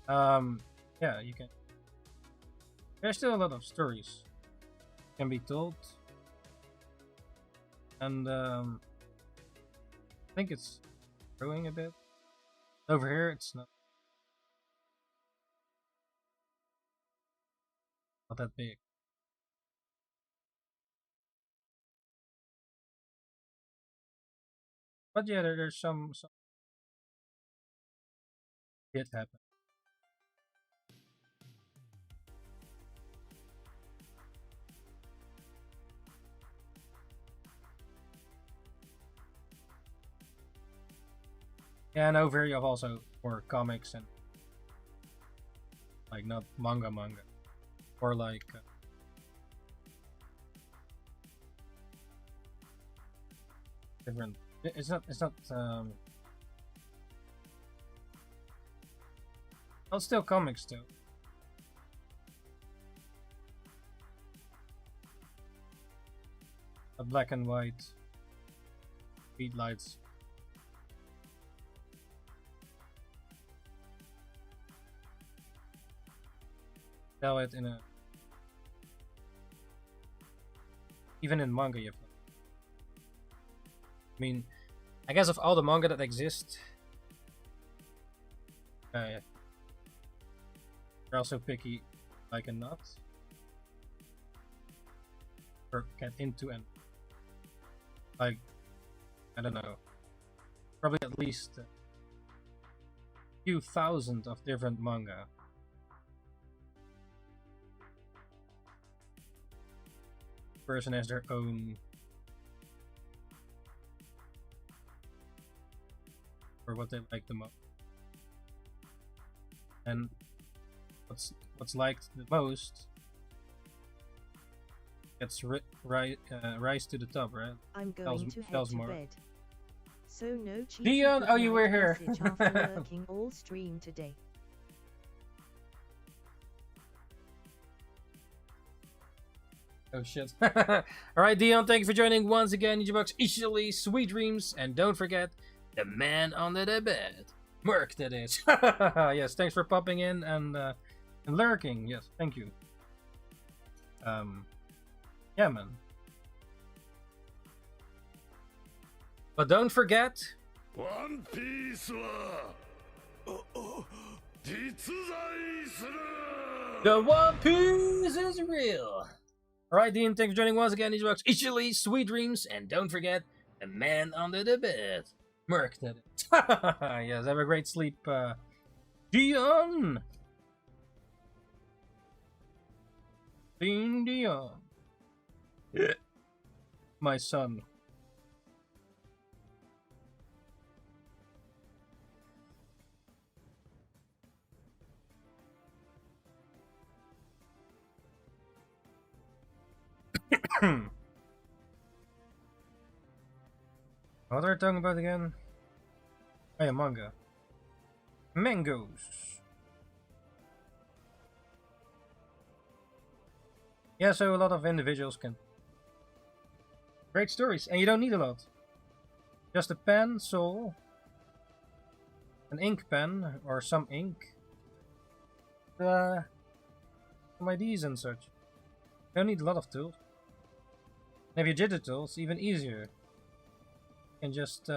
Yeah, you can. There's still a lot of stories can be told, and I think it's growing a bit. Over here, it's not that big. But yeah, there's some shit happen. Yeah, and over here you have also more comics and like not manga, or like different. It's not. Oh, it's still comics too. A black and white speed lights. Tell it in a even in manga you have. I mean, I guess of all the manga that exist, they're also picky like a nut. Or get into and like I don't know, probably at least a few thousand of different manga. Person has their own or what they like the most, and what's liked the most gets rise to the top, right? I'm Tells- going to head tells to more. bed. So no cheeky Dion, oh, you were goodnight here. message after working all stream today. Oh shit. Alright, Dion, thank you for joining once again. Ninjabucks, easily sweet dreams, and don't forget the man under the bed. Merc, that is. Yes, thanks for popping in and lurking. Yes, thank you. Yeah, man. But don't forget. One Piece は実在する The One Piece is real. Alright, Dean, thanks for joining once again. Ninjabucks, easily sweet dreams, and don't forget the man under the bed. Merc, that is. Yes, have a great sleep, Dion. Dion. Yeah. My son. What are we talking about again? Oh yeah, manga. Mangoes. Yeah, so a lot of individuals can great stories, and you don't need a lot. Just a pen, soul, an ink pen, or some ink, some IDs and such. You don't need a lot of tools. And if you're digital, it's even easier. You can just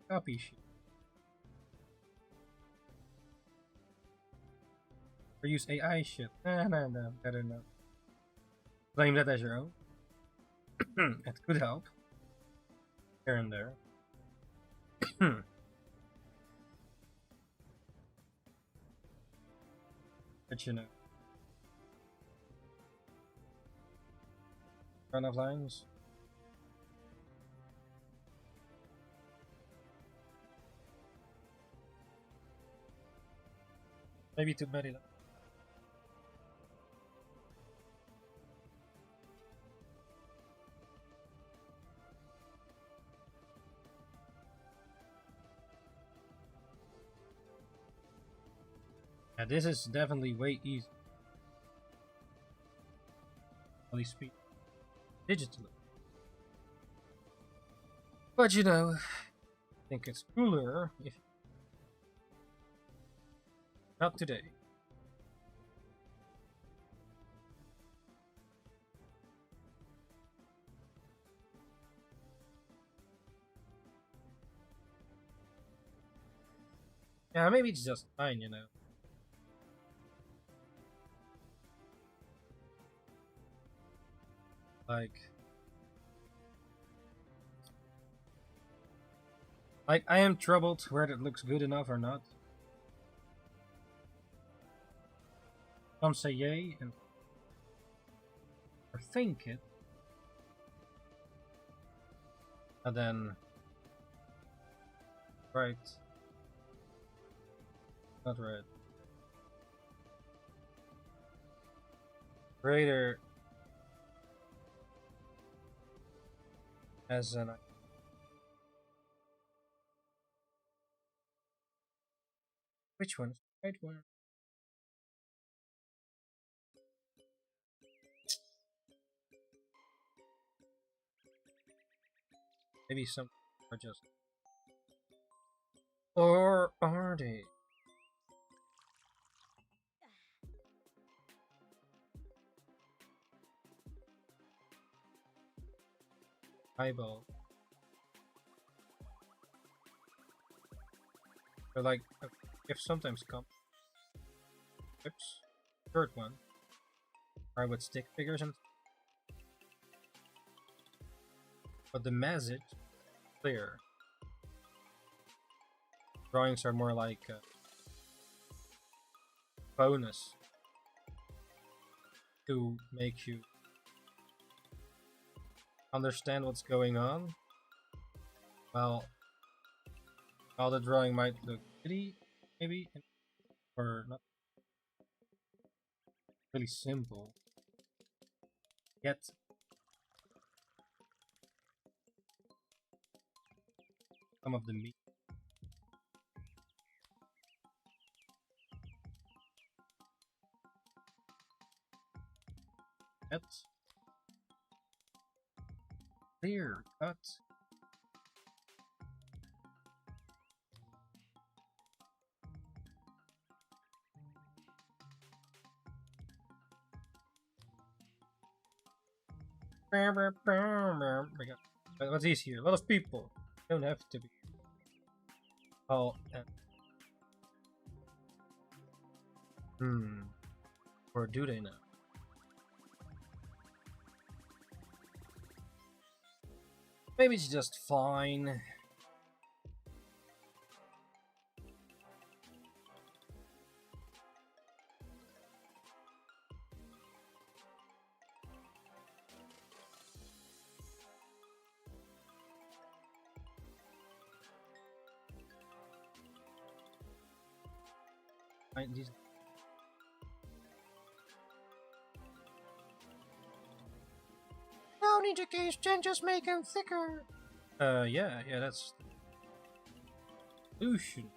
copy shit. Or use AI shit. No, better not. Claim that as your own. It could help. Here and there. But you know. Run of lines. Maybe too many. Yeah, this is definitely way easier. At least speed. Digitally. But you know, I think it's cooler if not today. Yeah, maybe it's just fine, you know. Like I am troubled whether it looks good enough or not. Some say yay and or think it, and then right, not right. Greater as an which one? Right one. Maybe some are just or are they? Eyeball. Or like if sometimes come. Oops. Third one. Try with stick figures and but the message clear. Drawings are more like bonus to make you understand what's going on. Well, while the drawing might look pretty, maybe, or not really simple, yet some of the meat. Yet clear cut. What's easier? A lot of people don't have to be. Oh, or do they now? Maybe it's just fine. These no Ninjakees can just make him thicker. Yeah, that's solution.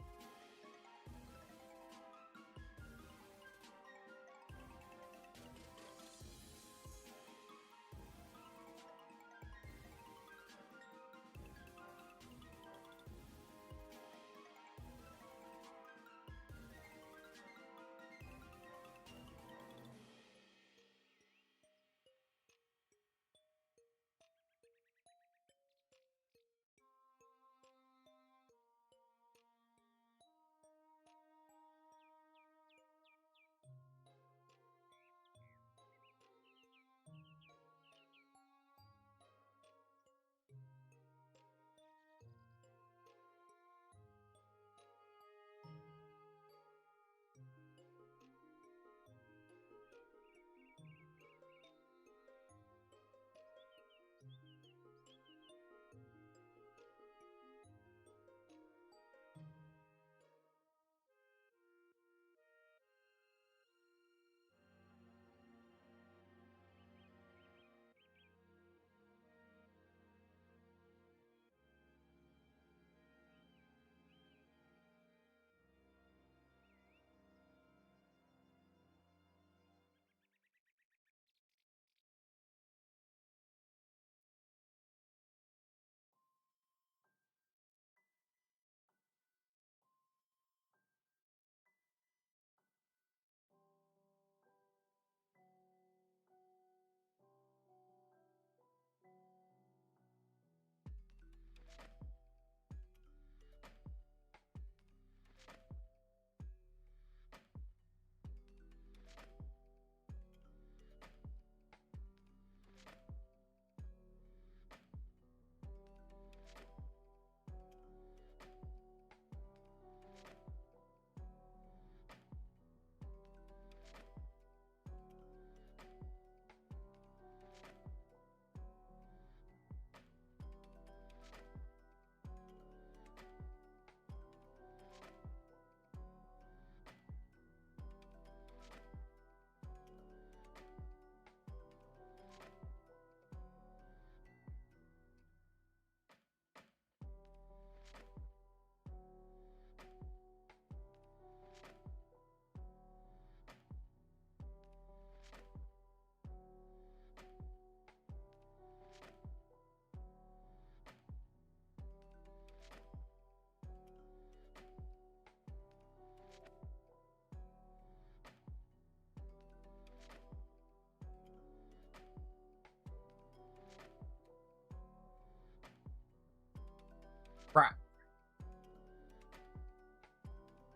Crap.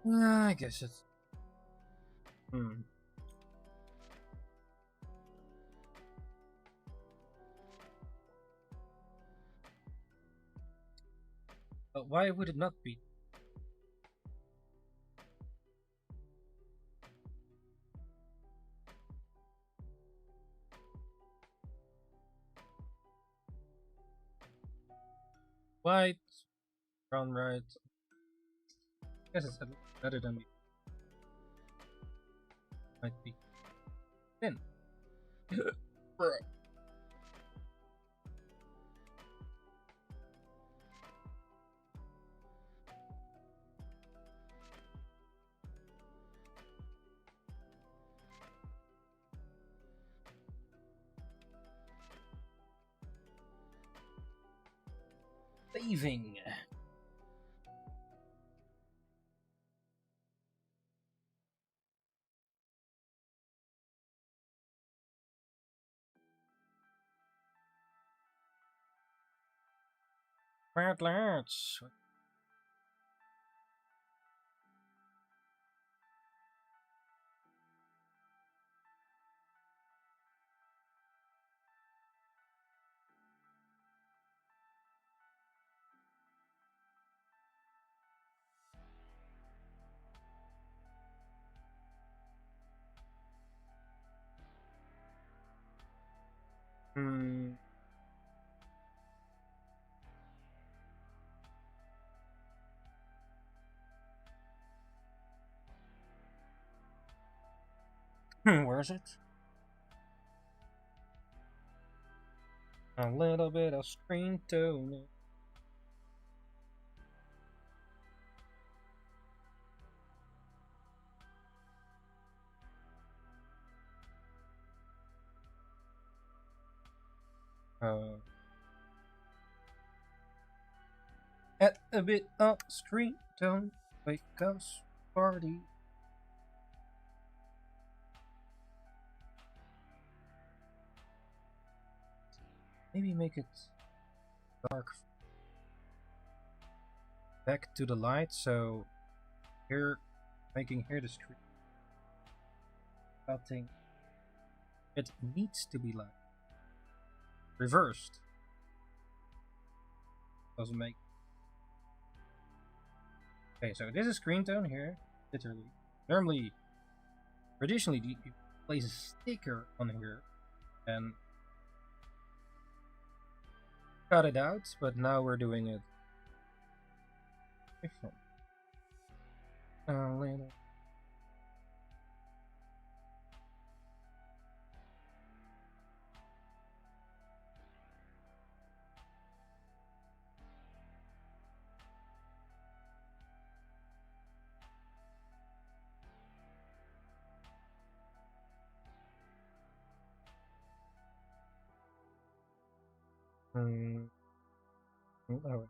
I guess it's. But why would it not be? White, brown, right. I guess it's better than me. Might be thin. Bruh. Leaving. Let's. Where is it? A little bit of screen tone. Add a bit of screen tone because party. Maybe make it dark back to the light, so here, making here the screen. I think it needs to be light. Reversed. Doesn't make. Okay, so this is screen tone here, literally. Normally, traditionally, you place a sticker on here and cut it out, but now we're doing it different. A little. Oh.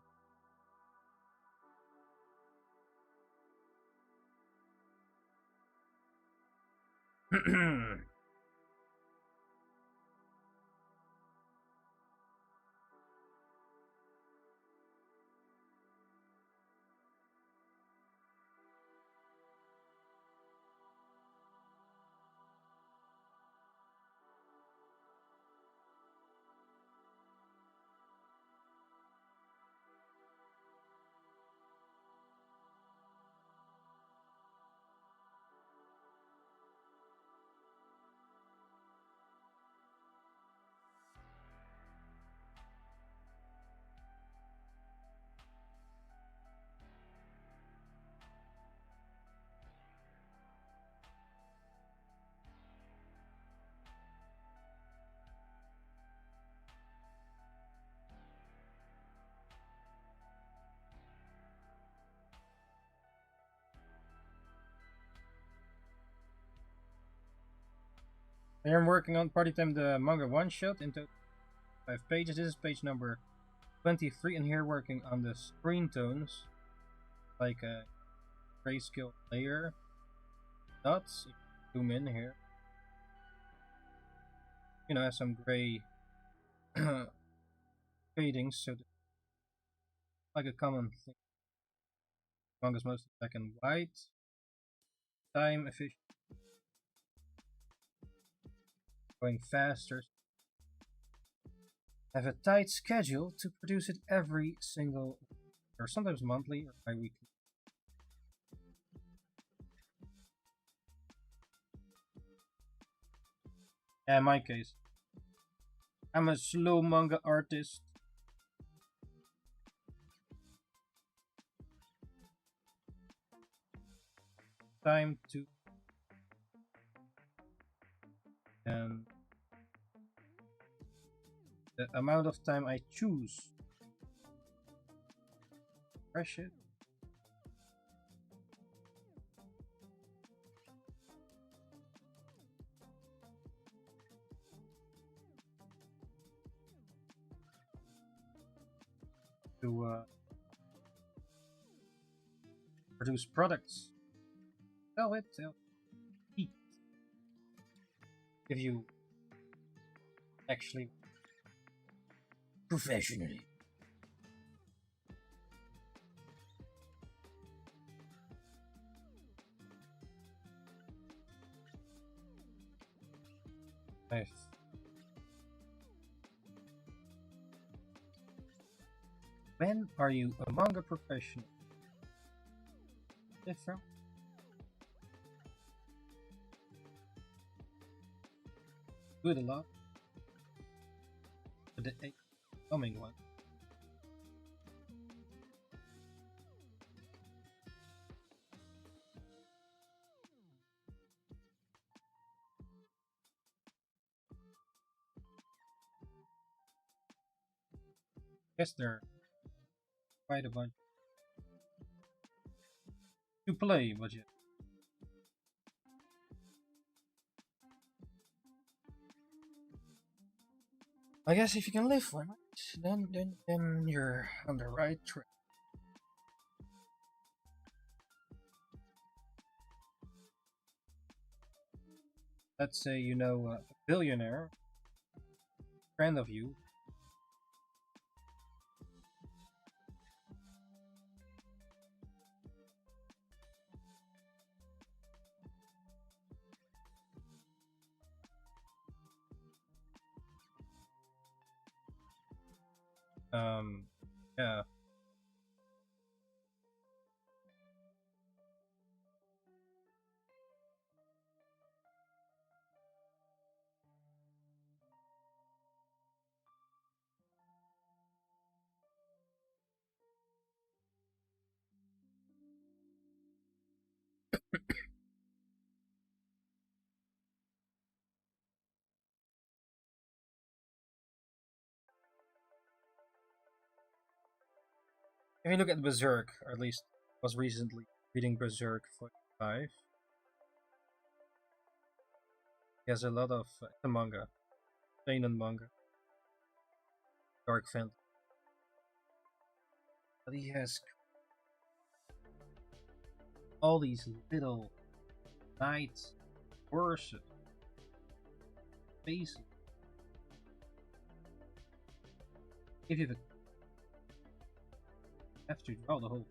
Here I'm working on Party Time, the manga one shot into 5 pages. This is page number 23, and here working on the screen tones, like a grayscale layer, dots. Zoom in here. You know, have some gray fadings, so like a common thing. Manga's mostly black and white. Time efficient. Going faster. Have a tight schedule to produce it every single, or sometimes monthly or bi-weekly. Yeah, in my case, I'm a slow manga artist. Time to and the amount of time I choose. Fresh it. To produce products. Sell it, eat. If you actually professionally. Nice. When are you a manga professional? Different. Good a lot. But the coming one. Guess there are quite a bunch to play, but yeah. I guess if you can live from it, then you're on the right track. Let's say you know a billionaire friend of you. Yeah. If you look at Berserk, or at least was recently reading Berserk 45, he has a lot of the manga, seinen manga, dark fantasy. But he has all these little knights, horses, faces. If you have to draw the whole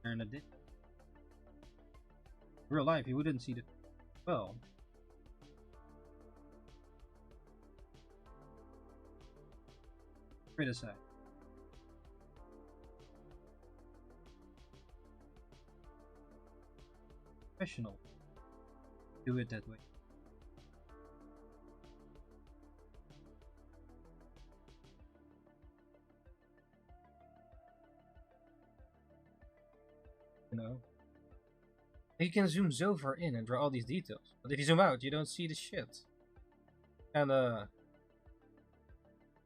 in a In real life, you wouldn't see that well. Criticize. Professional. Do it that way. You know? You can zoom so far in and draw all these details. But if you zoom out, you don't see the shit. And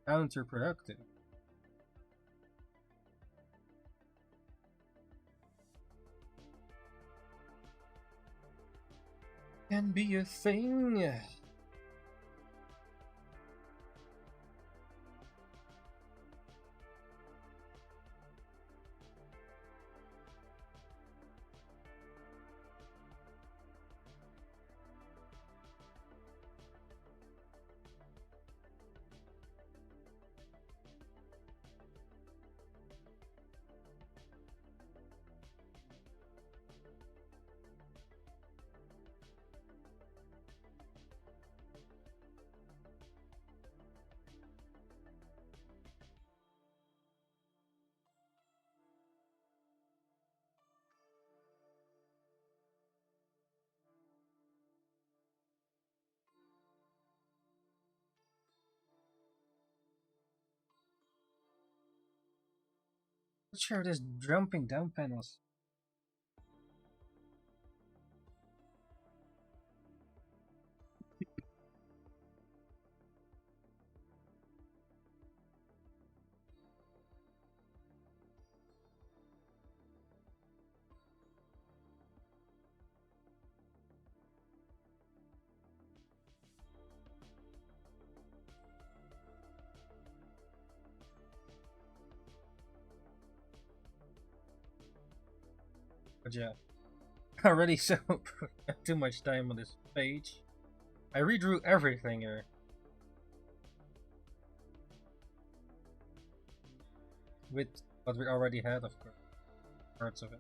counterproductive. Can be a thing. Not sure it is jumping down panels. But yeah, already so too much time on this page. I redrew everything here. With what we already had, of course, parts of it.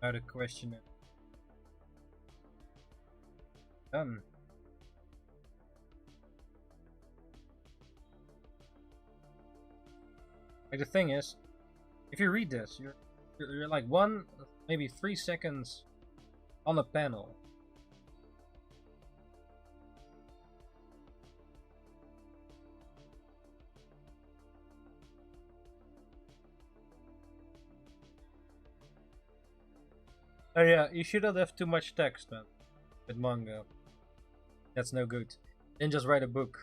Now the question is done. Like the thing is, if you read this, you're like 1, maybe 3 seconds on a panel. Oh yeah, you shouldn't have too much text, man, with manga. That's no good. Then just write a book.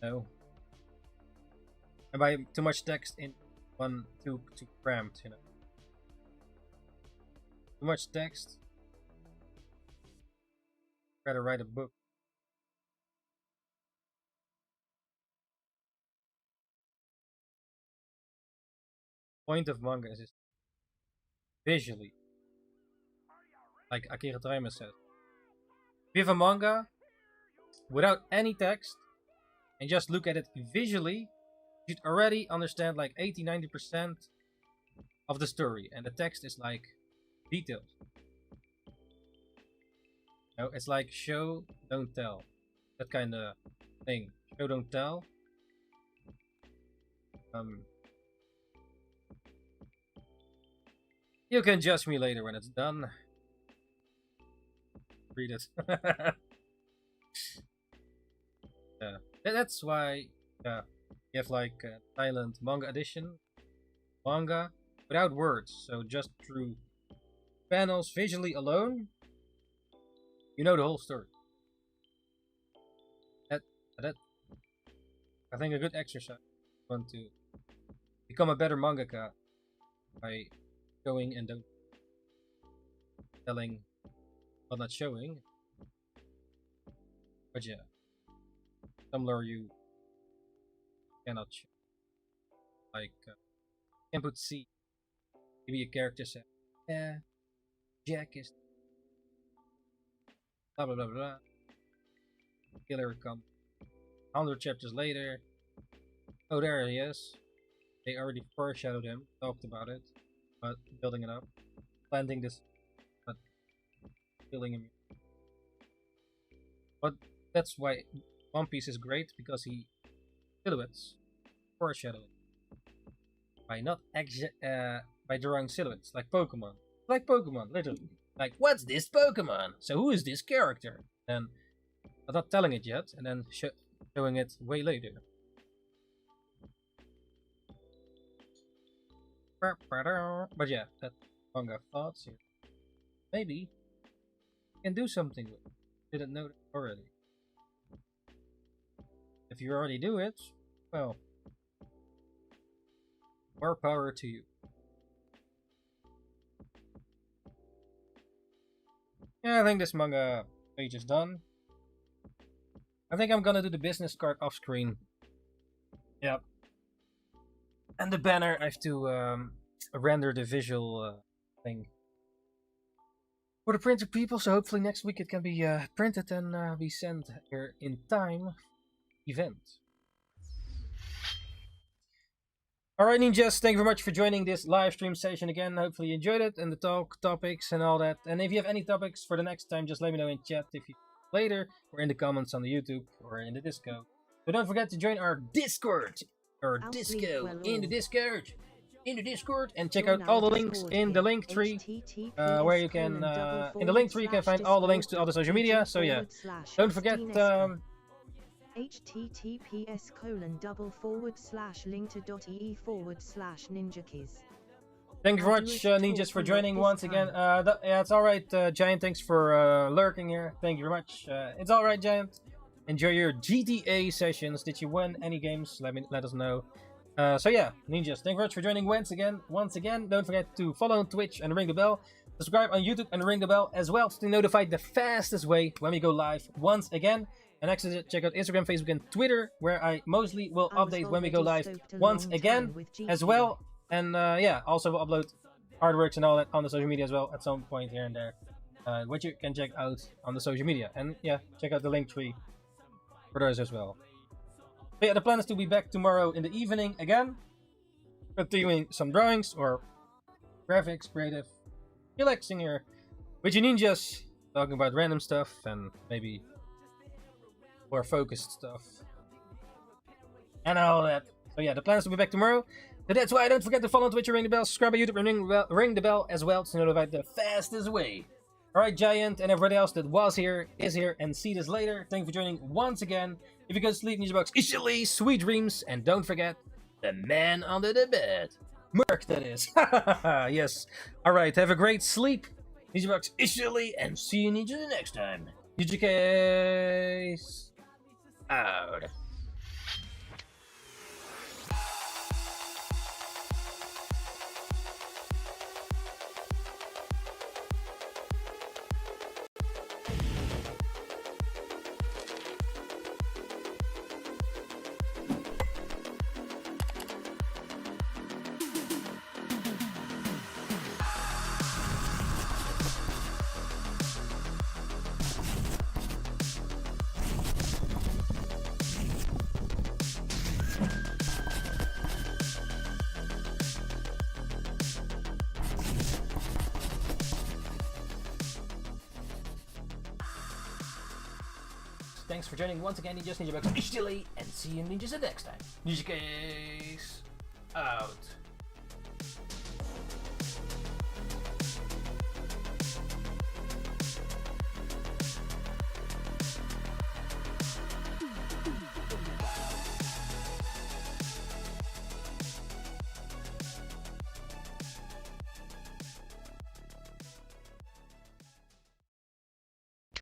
No. And by too much text in one, too cramped, you know. Too much text. Try to write a book. Point of manga is visually, like Akira Toriyama said. If you have a manga without any text and just look at it visually, you should already understand like 80-90% of the story, and the text is like details. No, it's like show, don't tell. That kind of thing. Show, don't tell. You can judge me later when it's done. Read it. Yeah, that's why you have like silent manga edition, manga without words, so just through panels visually alone, you know the whole story. That I think a good exercise. Want to become a better mangaka by showing and don't telling, but not showing. But yeah, Tumblr you cannot show. Like, can put C. Maybe a character said, yeah, Jack is blah blah blah blah. Killer comes 100 chapters later. Oh, there he is. They already foreshadowed him, talked about it, but building it up, planting this, but killing him. But that's why One Piece is great, because he silhouettes foreshadowing by not by drawing silhouettes like Pokemon, literally. Like, what's this Pokemon? So who is this character? And I'm not telling it yet, and then showing it way later. But yeah, that manga thoughts here. Maybe you can do something with it. Didn't know it already. If you already do it, well, more power to you. Yeah, I think this manga page is done. I think I'm gonna do the business card off screen. Yep. And the banner, I have to render the visual thing for the printer people, so hopefully next week it can be printed and be sent here in time. Event. Alright, ninjas, thank you very much for joining this live stream session again. Hopefully you enjoyed it, and the topics and all that. And if you have any topics for the next time, just let me know in chat if you later, or in the comments on the YouTube, or in the Disco. But don't forget to join our Discord, or Disco, in the Discord. in the Discord and check out all the links in the link tree. Where you can in the link tree you can find all the links to all the social media. So yeah, don't forget. https://linktr.ee/ninjakees. Thank you very much, Ninjas, for joining once again. Yeah, it's alright, Giant. Thanks for lurking here. Thank you very much. It's alright, Giant. Enjoy your GTA sessions. Did you win any games? Let us know. So yeah, Ninjas, thank you very much for joining once again. Don't forget to follow on Twitch and ring the bell. Subscribe on YouTube and ring the bell as well to be notified the fastest way when we go live once again. And actually check out Instagram, Facebook, and Twitter, where I mostly will update when we go live once again as well. And yeah, also we'll upload artworks and all that on the social media as well at some point here and there, which you can check out on the social media. And yeah, check out the link tree for those as well. But yeah, the plan is to be back tomorrow in the evening again, continuing some drawings or graphics, creative, relaxing here with you Ninjas, talking about random stuff and maybe more focused stuff and all that. So yeah, the plan is to be back tomorrow. So that's why don't forget to follow on Twitch, ring the bell, subscribe on YouTube, and ring the bell as well to notify the fastest way. Alright, Giant and everybody else that was here, is here, and see this later. Thank you for joining once again. If you go to sleep, Ninja Box, Ishili, sweet dreams, and don't forget the man under the bed. Merc, that is. Yes. Alright, have a great sleep. Ninja Box, Ishili, and see you Ninja the next time. Ninjakees out. Thanks for joining once again, Ninjas, Ninja Box, and see you Ninjas the next time. Ninjakees out.